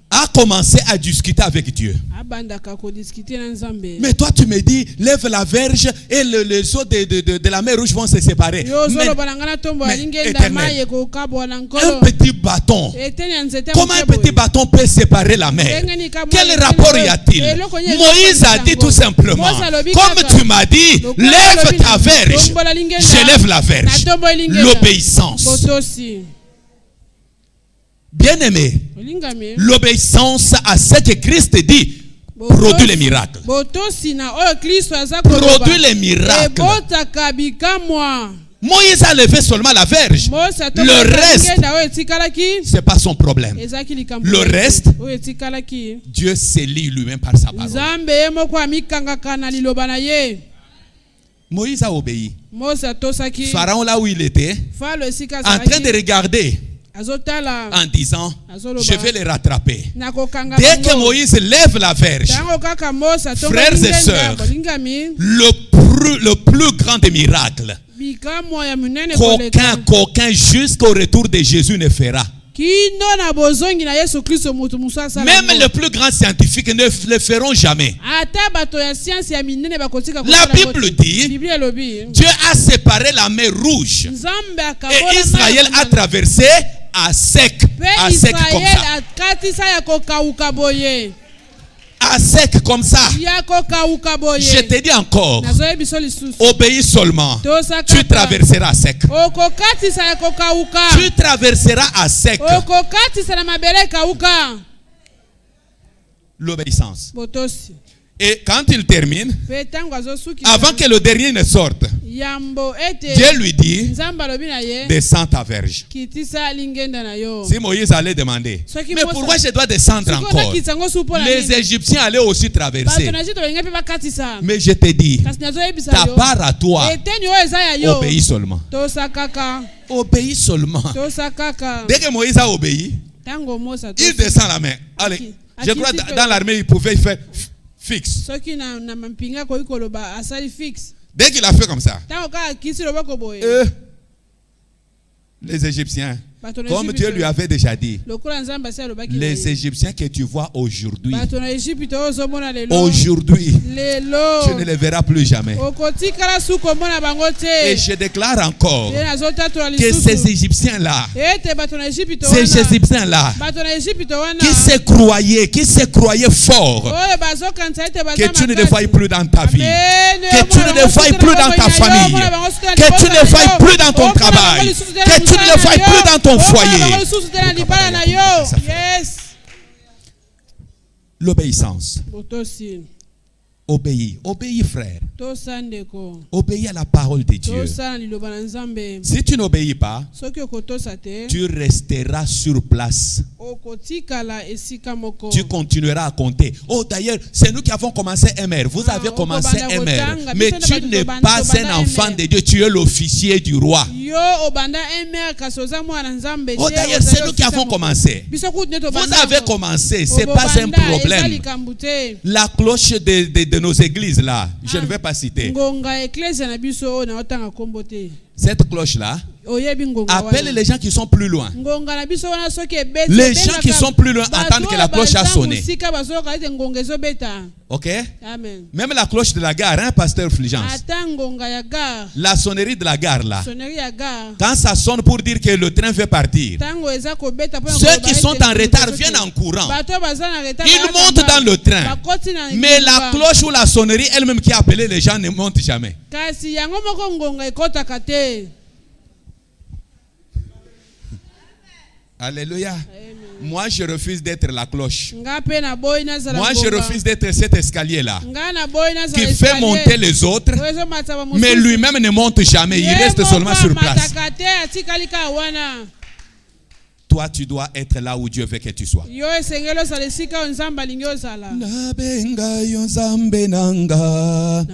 a commencé à discuter avec Dieu. Mais toi tu me dis, lève la verge et les eaux de la mer Rouge vont se séparer. Mais éternel, un petit bâton, comment un petit bâton peut séparer la mer? Quel rapport y a-t-il? Moïse a dit tout simplement, comme tu m'as dit, lève ta verge, je lève la verge. L'obéissance. Bien-aimé, l'obéissance à ce que Christ dit produit les miracles. Produit les miracles. Moïse a levé seulement la verge. Le reste, ce n'est pas son problème. Le reste, Dieu s'élit lui-même par sa parole. Moïse a obéi. Pharaon, là où il était, en train de regarder, en disant, je vais les rattraper. Dès que Moïse lève la verge, frères et sœurs, le plus grand des miracles qu'aucun jusqu'au retour de Jésus ne fera. Même les plus grands scientifiques ne le feront jamais. La Bible dit, Dieu a séparé la mer Rouge et Israël a traversé à sec comme ça. À sec comme ça. Je te dis encore, obéis seulement. Tu traverseras à sec. Tu traverseras à sec. L'obéissance. Et quand il termine, avant que le dernier ne sorte, Dieu lui dit, descends ta verge. Si Moïse allait demander, mais pourquoi je dois descendre encore? Les Égyptiens allaient aussi traverser. Mais je te dis, ta part à toi, obéis seulement. Obéis seulement. Dès que Moïse a obéi, il descend la main. Allez, je crois que dans l'armée, il pouvait faire fixe. Dès qu'il a fait comme ça, les Égyptiens, Comme Dieu lui avait déjà dit, les Égyptiens que tu vois aujourd'hui, aujourd'hui, tu ne les verras plus jamais. Et je déclare encore que ces Égyptiens-là, qui se croyaient forts, que tu ne les voies plus dans ta vie, que tu ne les voies plus dans ta famille, que tu ne les voies plus dans ton travail, que tu ne les voies plus dans ton foyer. L'obéissance. Obéis, frère. Obéis à la parole de Dieu. Si tu n'obéis pas, tu resteras sur place. Tu continueras à compter. Oh, d'ailleurs, c'est nous qui avons commencé MR. Vous avez commencé MR. Mais tu n'es pas un enfant de Dieu. Tu es l'officier du roi. Oh, d'ailleurs, c'est nous qui avons commencé. Vous avez commencé. Ce n'est pas un problème. La cloche de nos églises là, je ne vais pas citer. Cette cloche là appelle les gens qui sont plus loin. Les gens qui sont plus loin attendent que la cloche a sonné. Ok? Amen. Même la cloche de la gare, hein, pasteur Fulgence. La sonnerie de la gare là. Quand ça sonne pour dire que le train veut partir, ceux qui sont en retard viennent en courant. Ils montent dans le train. Mais la cloche ou la sonnerie elle-même qui a appelé les gens ne monte jamais. Alléluia. Amen. Moi, je refuse d'être la cloche. Moi, je refuse d'être cet escalier-là qui fait monter les autres, mais lui-même ne monte jamais. Il reste seulement sur place. Toi, tu dois être là où Dieu veut que tu sois. Nabenga yonzambe nanga,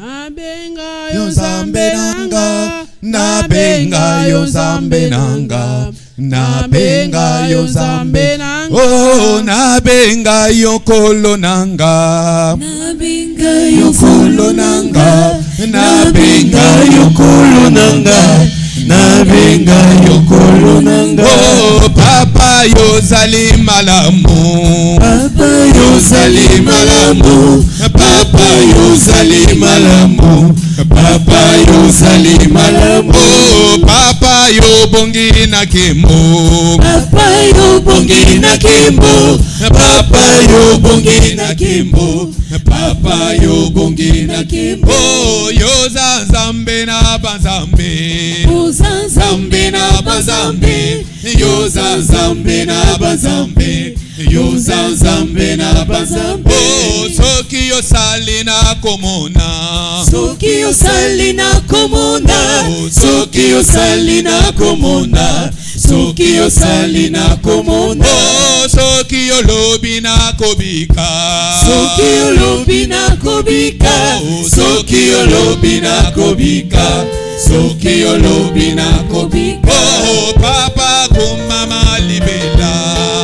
nabenga yonzambe nanga, nabenga yonzambe nanga, oh nabenga yokolo nanga, nabenga yokolo nanga, nabenga yokolo nanga. Nabenga yokolo nanga. Oh papa yozali malamu, papa yozali malamu, papa yozali malamu, papa yozali malamu. Oh papa yobongi na kemo, papa yobongi na kemo, papa yobongi na kemo, papa yobongi na kemo. Oh yoza zambe na banzambe, Zambe na bazambe, yoza zambe na bazambe, yoza zambe na bazambe. Oh, soki yo sali na komona, soki yo sali na komona, soki yo sali na komona, soki yo sali na komona. Oh, soki yo lobi na kobika, soki yo lobi na kobika, soki yo lobi na kobika. Soki yo lobi na kobika. Oh papa kumama libela,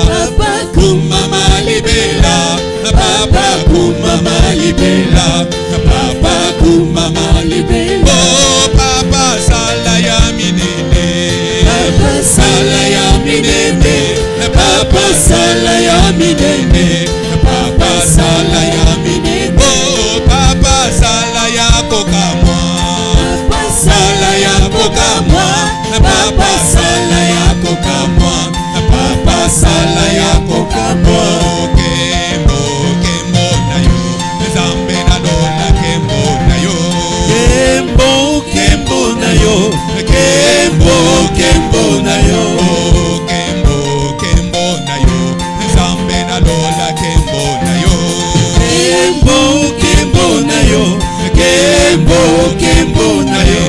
papa kumama libela, papa kumama libela, papa kumama libela. Oh papa sala ya minene, papa sala ya minene, papa sala ya minene, papa sala ya minene. Oh papa sala ya kokamwa, sala ya kokamwa, papa sala ya kokamwa, papa sala ya kokamwa. Kembo, kembo na yo, zambe na dola kembo na yo. Kembo, kembo na yo, kembo, kembo na yo. Kembo, kembo na yo, zambe na dola kembo na yo. Kembo, kembo na yo, kembo, kembo na yo.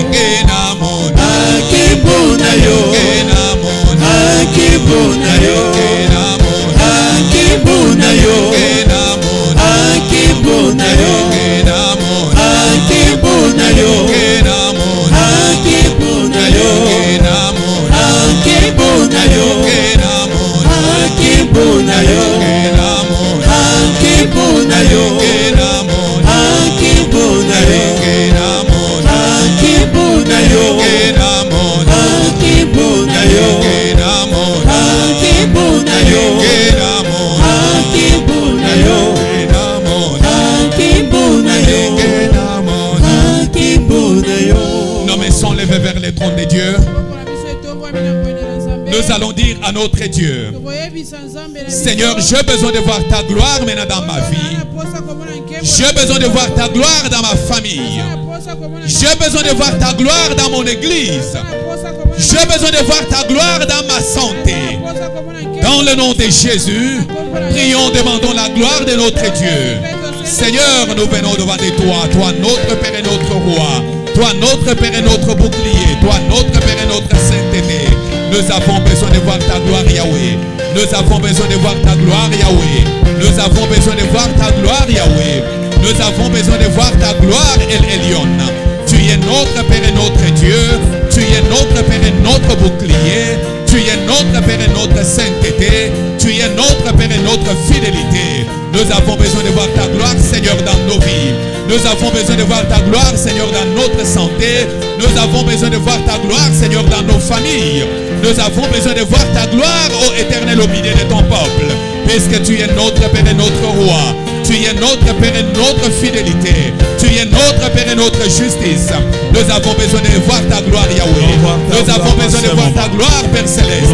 Kembo na yo, Nous allons dire à notre Dieu, Seigneur, j'ai besoin de voir ta gloire maintenant dans ma vie. J'ai besoin de voir ta gloire dans ma famille. J'ai besoin de voir ta gloire dans mon église. J'ai besoin de voir ta gloire dans ma santé. Dans le nom de Jésus, prions, demandons la gloire de notre Dieu. Seigneur, nous venons devant toi, toi notre Père et notre Roi, toi notre Père et notre bouclier, toi notre Père et notre sainteté. Nous avons besoin de voir ta gloire, Yahweh. Nous avons besoin de voir ta gloire, Yahweh. Nous avons besoin de voir ta gloire, Yahweh. Nous avons besoin de voir ta gloire, El Elyon. Tu es notre Père et notre Dieu. Tu es notre Père et notre bouclier. Tu es notre Père et notre sainteté. Tu es notre Père et notre fidélité. Nous avons besoin de voir ta gloire, Seigneur, dans nos vies. Nous avons besoin de voir ta gloire, Seigneur, dans notre santé. Nous avons besoin de voir ta gloire, Seigneur, dans nos familles. Nous avons besoin de voir ta gloire, ô Éternel, au milieu de ton peuple. Puisque tu es notre Père et notre Roi. Tu es notre Père et notre fidélité. Tu es notre Père et notre justice. Nous avons besoin de voir ta gloire, Yahweh. Nous avons besoin de voir ta gloire, Père Céleste.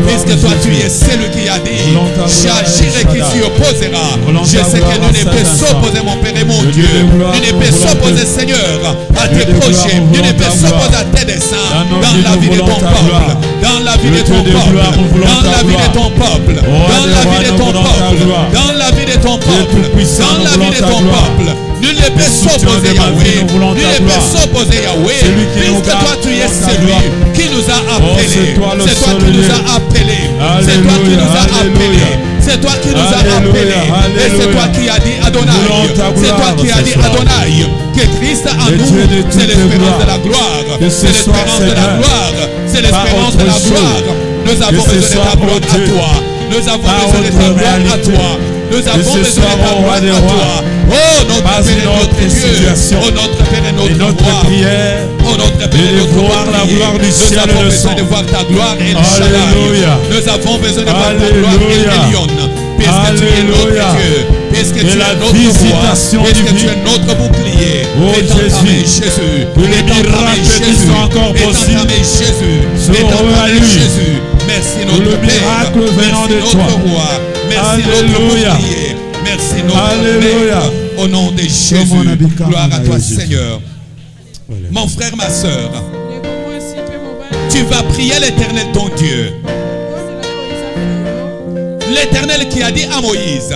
Puisque toi, tu es celui qui a dit, j'agirai qui s'y opposera. Je sais que nous ne pouvons s'opposer, mon Père et mon Dieu. Nous ne pouvons s'opposer, Seigneur, à tes projets. Nous ne pouvons s'opposer à tes desseins dans la vie de ton peuple. Dans la vie de ton peuple. Dans la vie de ton peuple. Dans la vie de ton peuple. Dans la vie de ton peuple. Dans la vie de ton peuple. Nul ne peut s'opposer, Yahweh. Nul ne peut s'opposer, Yahweh. Puisque toi, tu es celui qui nous a appelés. C'est toi qui nous a appelés. C'est toi qui nous a appelés. C'est toi qui nous a appelés. Et c'est toi qui as dit Adonai. C'est toi qui as dit Adonai. Que Christ en nous, c'est l'espérance de la gloire. C'est l'espérance de la gloire. C'est l'espérance de la gloire. Nous avons besoin de ta gloire à toi. Nous avons besoin de ta gloire à toi. Nous avons besoin de ta gloire à toi. Oh notre Père et notre Dieu. Oh notre Père et notre Roi. Oh notre Père et notre Roi. Nous avons besoin de voir ta gloire, El Shaddai. Nous avons besoin de voir ta gloire, El Elyon. Puisque tu es notre Dieu. Puisque tu es notre Roi. Puisque tu es notre bouclier. Et dans ta main, Jésus. Et dans ta main, Jésus. Et dans ta main, Jésus. Et dans ta main, Jésus. Merci notre Père. Merci notre Roi. Merci notre bouclier. Merci notre Père. Au nom de Jésus. Gloire à toi, Seigneur. Mon frère, ma soeur, tu vas prier l'Éternel ton Dieu. L'Éternel qui a dit à Moïse,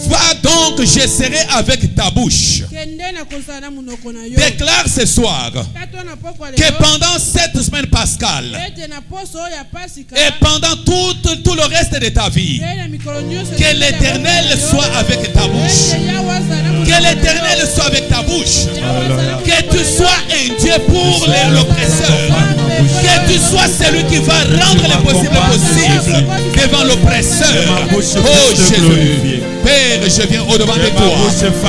va donc, je serai avec ta bouche. Déclare ce soir que pendant cette semaine pascale et pendant tout le reste de ta vie, que l'Éternel soit avec ta bouche. Que l'Éternel soit avec ta bouche. Que tu sois un Dieu pour l'oppresseur. Que tu sois celui qui va rendre l'impossible possible devant l'oppresseur. Oh Jésus, Père, je viens au-devant de toi.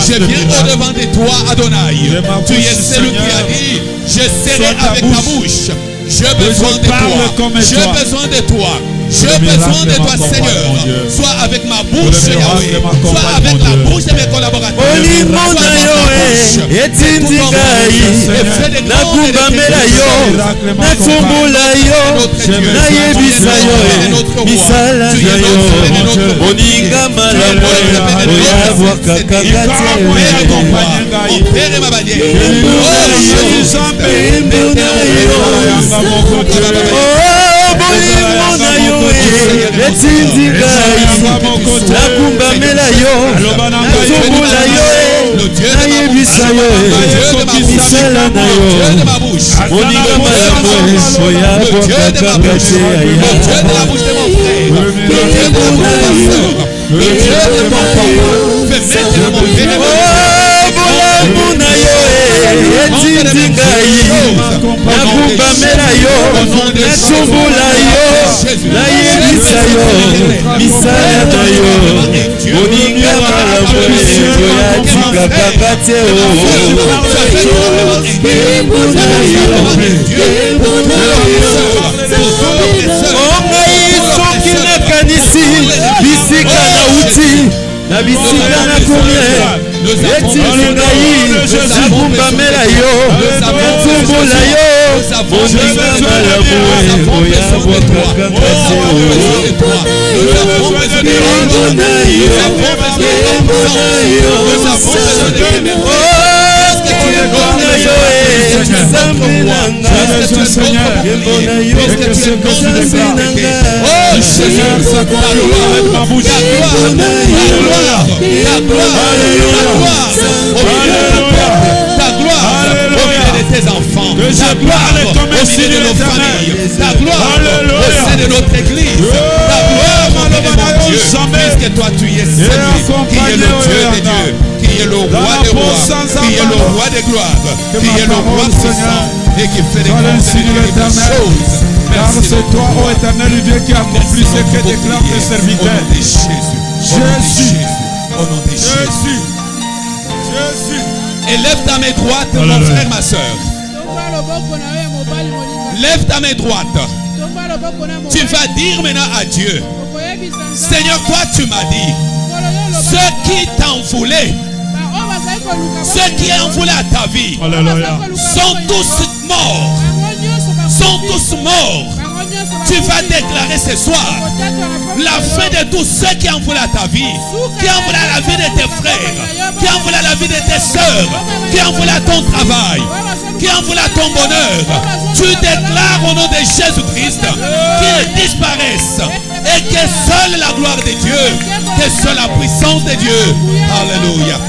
Je viens au-devant de toi, Adonai. Tu es celui qui a dit, je serai avec ta bouche. J'ai besoin de toi. J'ai besoin de toi. J'ai besoin de toi, Seigneur. Sois avec ma bouche, Yahweh. Sois avec la bouche de mes collaborateurs. Sois avec ma bouche. Et tout ton monde. Et fais des grands et des grands. Notre Dieu. Tu es notre roi. Tu es notre mon Père et ma bannière. Oh Jésus. nakumbamela yo nazumbula yo nayebisa yo misala na yo moninga malamu oya bwakakanga te bolamu na yo etindi ngai nakumbamela yo nazumbula yo nayebisa yo misala na yo moninga malamu oya tikakanga te ongai soki nakanisi bisika nauti na bisika nakomie etindi ngai nakumbamela yo nazumbula yo tes enfants, ta gloire au sein de nos familles, ta gloire au sein de notre église, ta gloire, mon Dieu, puisque toi tu es celui qui est le Dieu des dieux, qui est le roi des rois, qui est le roi des gloires, qui est le roi puissant et qui fait des grandes choses. Car c'est toi, ô éternel Dieu, qui accomplit ce que déclare tes serviteurs. Au nom de Jésus, au nom de Jésus. Élève ta main droite, mon frère, ma soeur. Lève ta main droite. Tu vas dire maintenant à Dieu, Seigneur, toi tu m'as dit, ceux qui t'ont voulu, ceux qui ont voulu à ta vie, sont tous morts. Sont tous morts. Tu vas déclarer ce soir la fin de tous ceux qui ont voulu à ta vie, qui ont voulu à la vie de tes frères, qui ont voulu à la vie de tes soeurs, qui ont voulu à ton travail, qui ont voulu à ton bonheur. Tu déclares au nom de Jésus-Christ qu'ils disparaissent et que seule la gloire de Dieu, que seule la puissance de Dieu. Alléluia.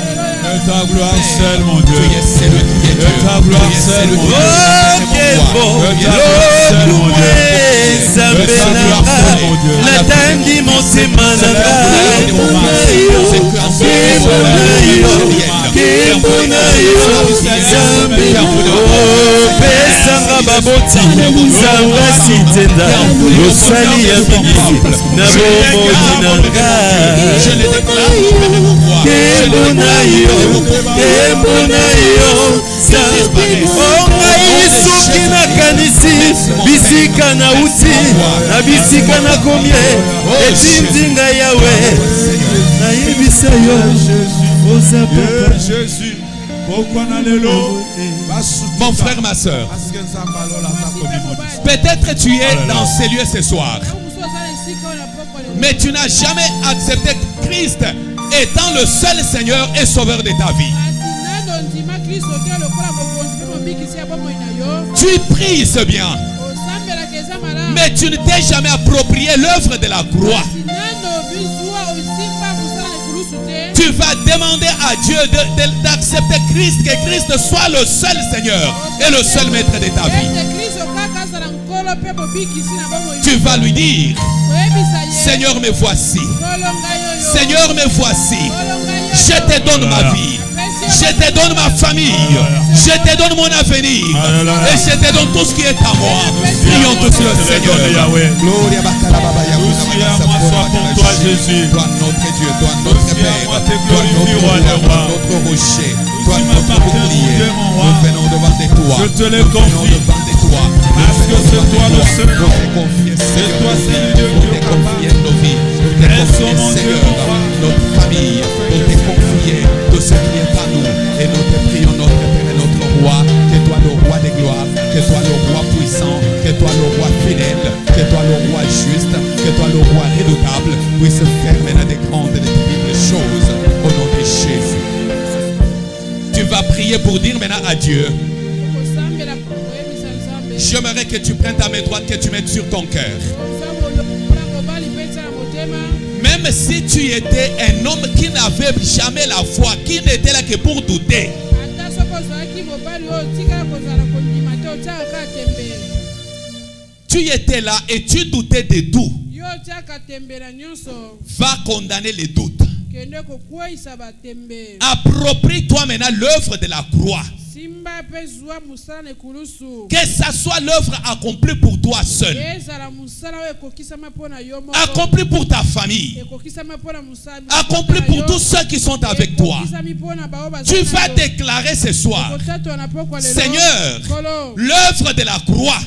Ta gloire seule, mon Dieu. Tu es celui qui est Dieu. Ta gloire seule, mon Dieu. soki nakanisi bisika na uti na bisika na komie etindi ngai yawe nayebisa yo oza papa Jésus. Mon frère, ma soeur, peut-être tu es dans ces lieux ce soir, mais tu n'as jamais accepté Christ étant le seul Seigneur et Sauveur de ta vie. Tu pries, c'est bien, mais tu ne t'es jamais approprié l'œuvre de la croix. Tu vas demander à Dieu d'accepter Christ, que Christ soit le seul Seigneur et le seul maître de ta vie. Tu vas lui dire, Seigneur, me voici. Seigneur, me voici. Je te donne ma vie. Je te donne ma famille. Je te donne mon avenir. Et je te donne tout ce qui est à moi. Prions tous le Seigneur. Gloria à toi, Jésus. Toi, notre Dieu, toi, notre Père, toi, notre rocher, toi, notre bouclier. Nous venons devant de toi. Je te les confie. Parce que c'est toi le seul. C'est toi, Seigneur, pour te confier nos vies, pour te confier, Seigneur, notre famille, pour te confier tout ce qui est à nous. Et nous te prions, notre Père et notre Roi, que toi le Roi de gloire, que toi le Roi puissant, que toi le Roi fidèle, que toi le Roi juste, que toi le Roi redoutable, puisse faire maintenant des grandes et des terribles choses au nom de Jésus. Tu vas prier pour dire maintenant à Dieu. J'aimerais que tu prennes ta main droite, que tu mettes sur ton cœur. Même si tu étais un homme qui n'avait jamais la foi, qui n'était là que pour douter, tu étais là et tu doutais de tout, va condamner les doutes. Approprie-toi maintenant l'œuvre de la croix. Que ça soit l'œuvre accomplie pour toi seul, accomplie pour ta famille, accomplie pour tous ceux qui sont avec toi. Tu vas déclarer ce soir, Seigneur, l'œuvre de la croix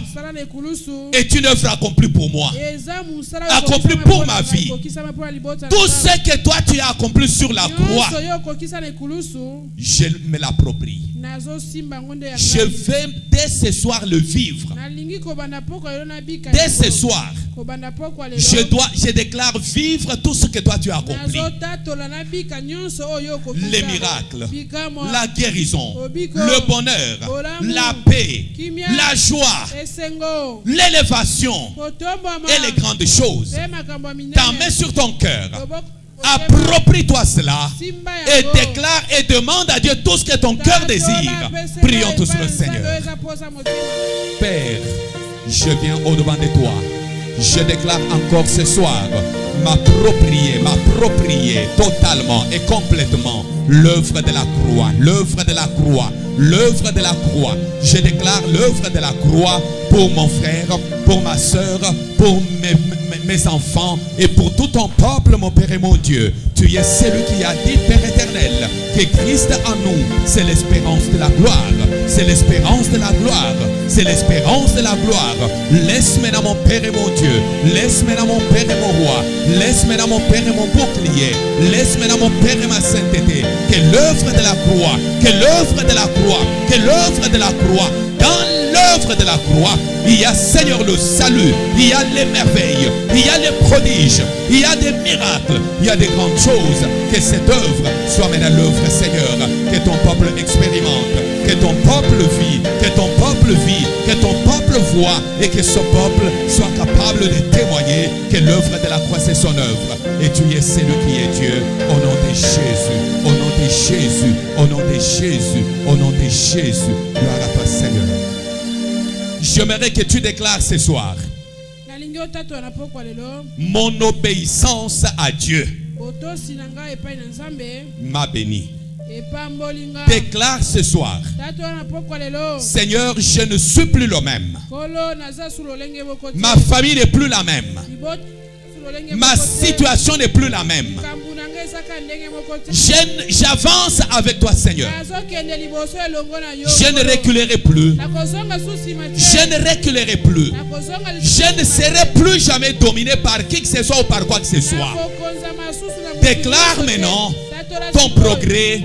est une œuvre accomplie pour moi, accomplie pour ma vie. Tout ce que toi tu as accompli sur la croix, je me l'approprie. Je vais dès ce soir le vivre. Dès ce soir, je déclare vivre tout ce que toi tu as accompli. Les miracles, la guérison, le bonheur, la paix, la joie, l'élévation et les grandes choses. Ta main sur ton cœur. Approprie-toi cela et déclare et demande à Dieu tout ce que ton cœur désire. Prions tous le Seigneur. Père, je viens au-devant de toi. Je déclare encore ce soir m'approprier totalement et complètement l'œuvre de la croix, l'œuvre de la croix, l'œuvre de la croix. Je déclare l'œuvre de la croix pour mon frère, pour ma soeur, pour mes enfants et pour tout ton peuple, mon Père et mon Dieu. Tu es celui qui a dit, Père éternel, que Christ en nous, c'est l'espérance de la gloire. C'est l'espérance de la gloire. C'est l'espérance de la gloire. Laisse maintenant mon Père et mon Dieu. Laisse maintenant mon Père et mon roi. Laisse maintenant mon Père et mon bouclier. Laisse maintenant mon Père et ma sainteté. Que l'œuvre de la croix, que l'œuvre de la croix, que l'œuvre de la croix, dans l'œuvre de la croix, il y a, Seigneur, le salut, il y a les merveilles, il y a les prodiges, il y a des miracles, il y a des grandes choses. Que cette œuvre soit maintenant l'œuvre, Seigneur, que ton peuple expérimente, que ton peuple vit, que ton peuple vit, que ton peuple voit et que ce peuple soit capable de témoigner que l'œuvre de la croix c'est son œuvre. Et tu es celui qui est Dieu, au nom de Jésus, au nom de Jésus, au nom de Jésus, au nom de Jésus. Gloire à toi, Seigneur. J'aimerais que tu déclares ce soir mon obéissance à Dieu m'a béni. Déclare ce soir, Seigneur, je ne suis plus le même. Ma famille n'est plus la même. Ma situation n'est plus la même. J'avance avec toi, Seigneur. Je ne reculerai plus. Je ne reculerai plus. Je ne serai plus jamais dominé par qui que ce soit ou par quoi que ce soit. Déclare maintenant ton progrès,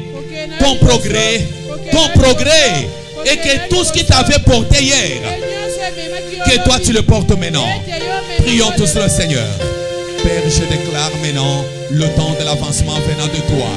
ton progrès, ton progrès. Et que tout ce qui t'avait porté hier, que toi tu le portes maintenant. Prions tous le Seigneur. Père, je déclare maintenant le temps de l'avancement venant de toi.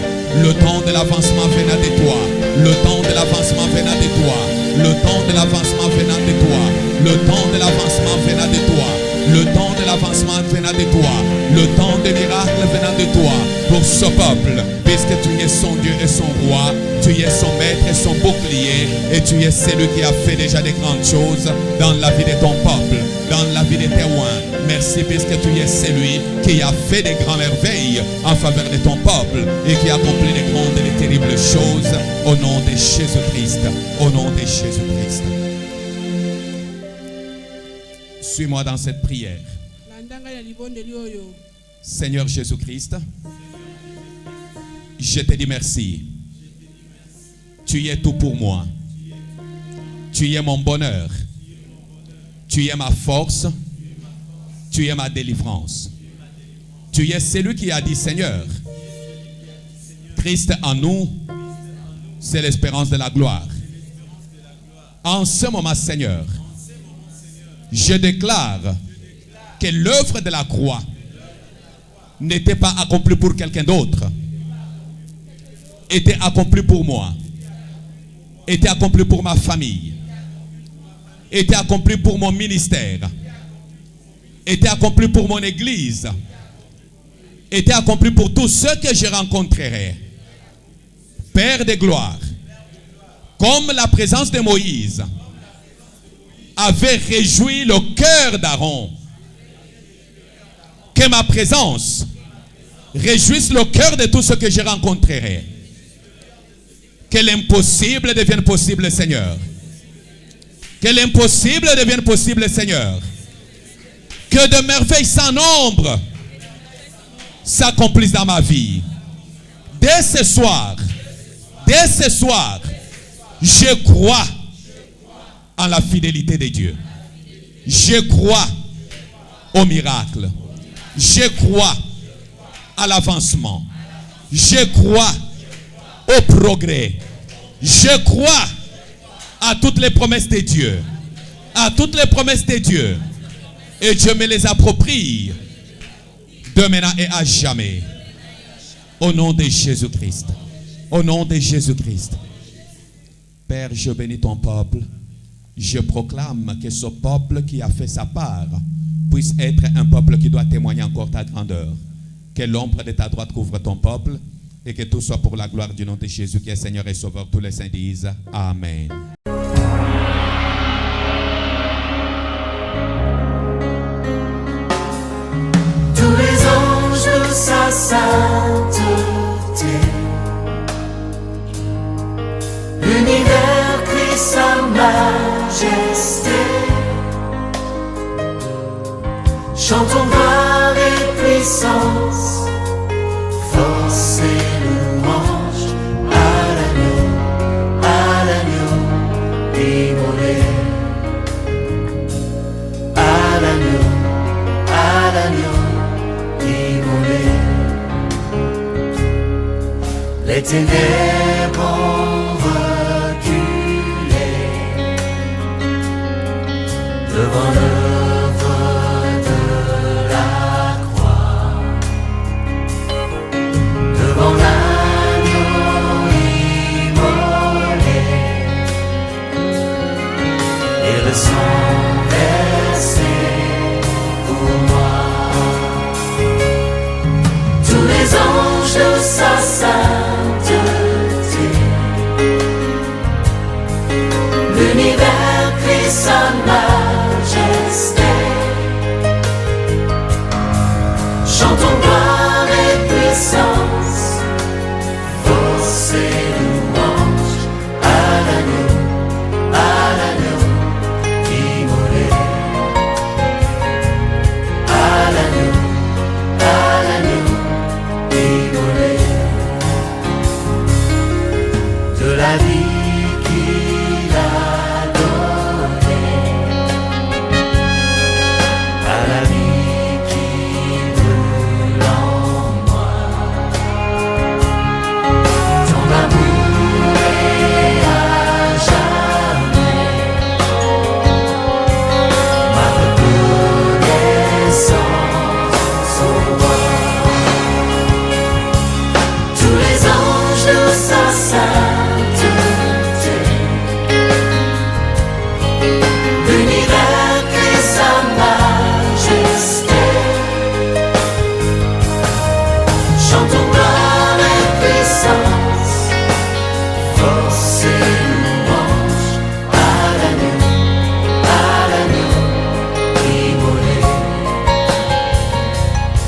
Le temps de l'avancement venant de toi. Le temps de l'avancement venant de toi. Le temps de l'avancement venant de toi. Le temps de l'avancement venant de toi. Le temps de l'avancement venant de toi. Le temps des miracles venant de toi. Pour ce peuple, puisque tu es son Dieu et son roi. Tu es son maître et son bouclier. Et tu es celui qui a fait déjà de grandes choses dans la vie de ton peuple, dans la vie de tes rois. Merci puisque tu es celui qui a fait des grandes merveilles en faveur de ton peuple et qui a accompli des grandes et des terribles choses au nom de Jésus-Christ. Au nom de Jésus-Christ. Suis-moi dans cette prière. Seigneur Jésus-Christ, je te dis merci. Tu es tout pour moi. Tu es mon bonheur. Tu es ma force. Tu es ma délivrance. Tu es celui qui a dit, Seigneur, Christ en nous, c'est l'espérance de la gloire. En ce moment, Seigneur, je déclare que l'œuvre de la croix n'était pas accomplie pour quelqu'un d'autre, était accomplie pour moi, était accomplie pour ma famille, était accomplie pour mon ministère, était accompli pour mon église, était accompli pour tous ceux que je rencontrerai. Père de gloire, comme la présence de Moïse avait réjoui le cœur d'Aaron, que ma présence réjouisse le cœur de tous ceux que je rencontrerai. Que l'impossible devienne possible, Seigneur. Que l'impossible devienne possible, Seigneur. Que de merveilles sans nombre s'accomplissent dans ma vie. Dès ce soir, je crois en la fidélité de Dieu. Je crois au miracle. Je crois à l'avancement. Je crois au progrès. Je crois à toutes les promesses de Dieu. À toutes les promesses de Dieu. Et Dieu me les approprie de maintenant et à jamais. Au nom de Jésus-Christ. Au nom de Jésus-Christ. Père, je bénis ton peuple. Je proclame que ce peuple qui a fait sa part puisse être un peuple qui doit témoigner encore ta grandeur. Que l'ombre de ta droite couvre ton peuple et que tout soit pour la gloire du nom de Jésus qui est Seigneur et Sauveur. Tous les saints disent Amen. Tous les anges de sa sainteté, l'univers crie sa majesté. Chantons gloire et puissance, force et louange à l'agneau immolé, à l'agneau immolé. Les ténèbres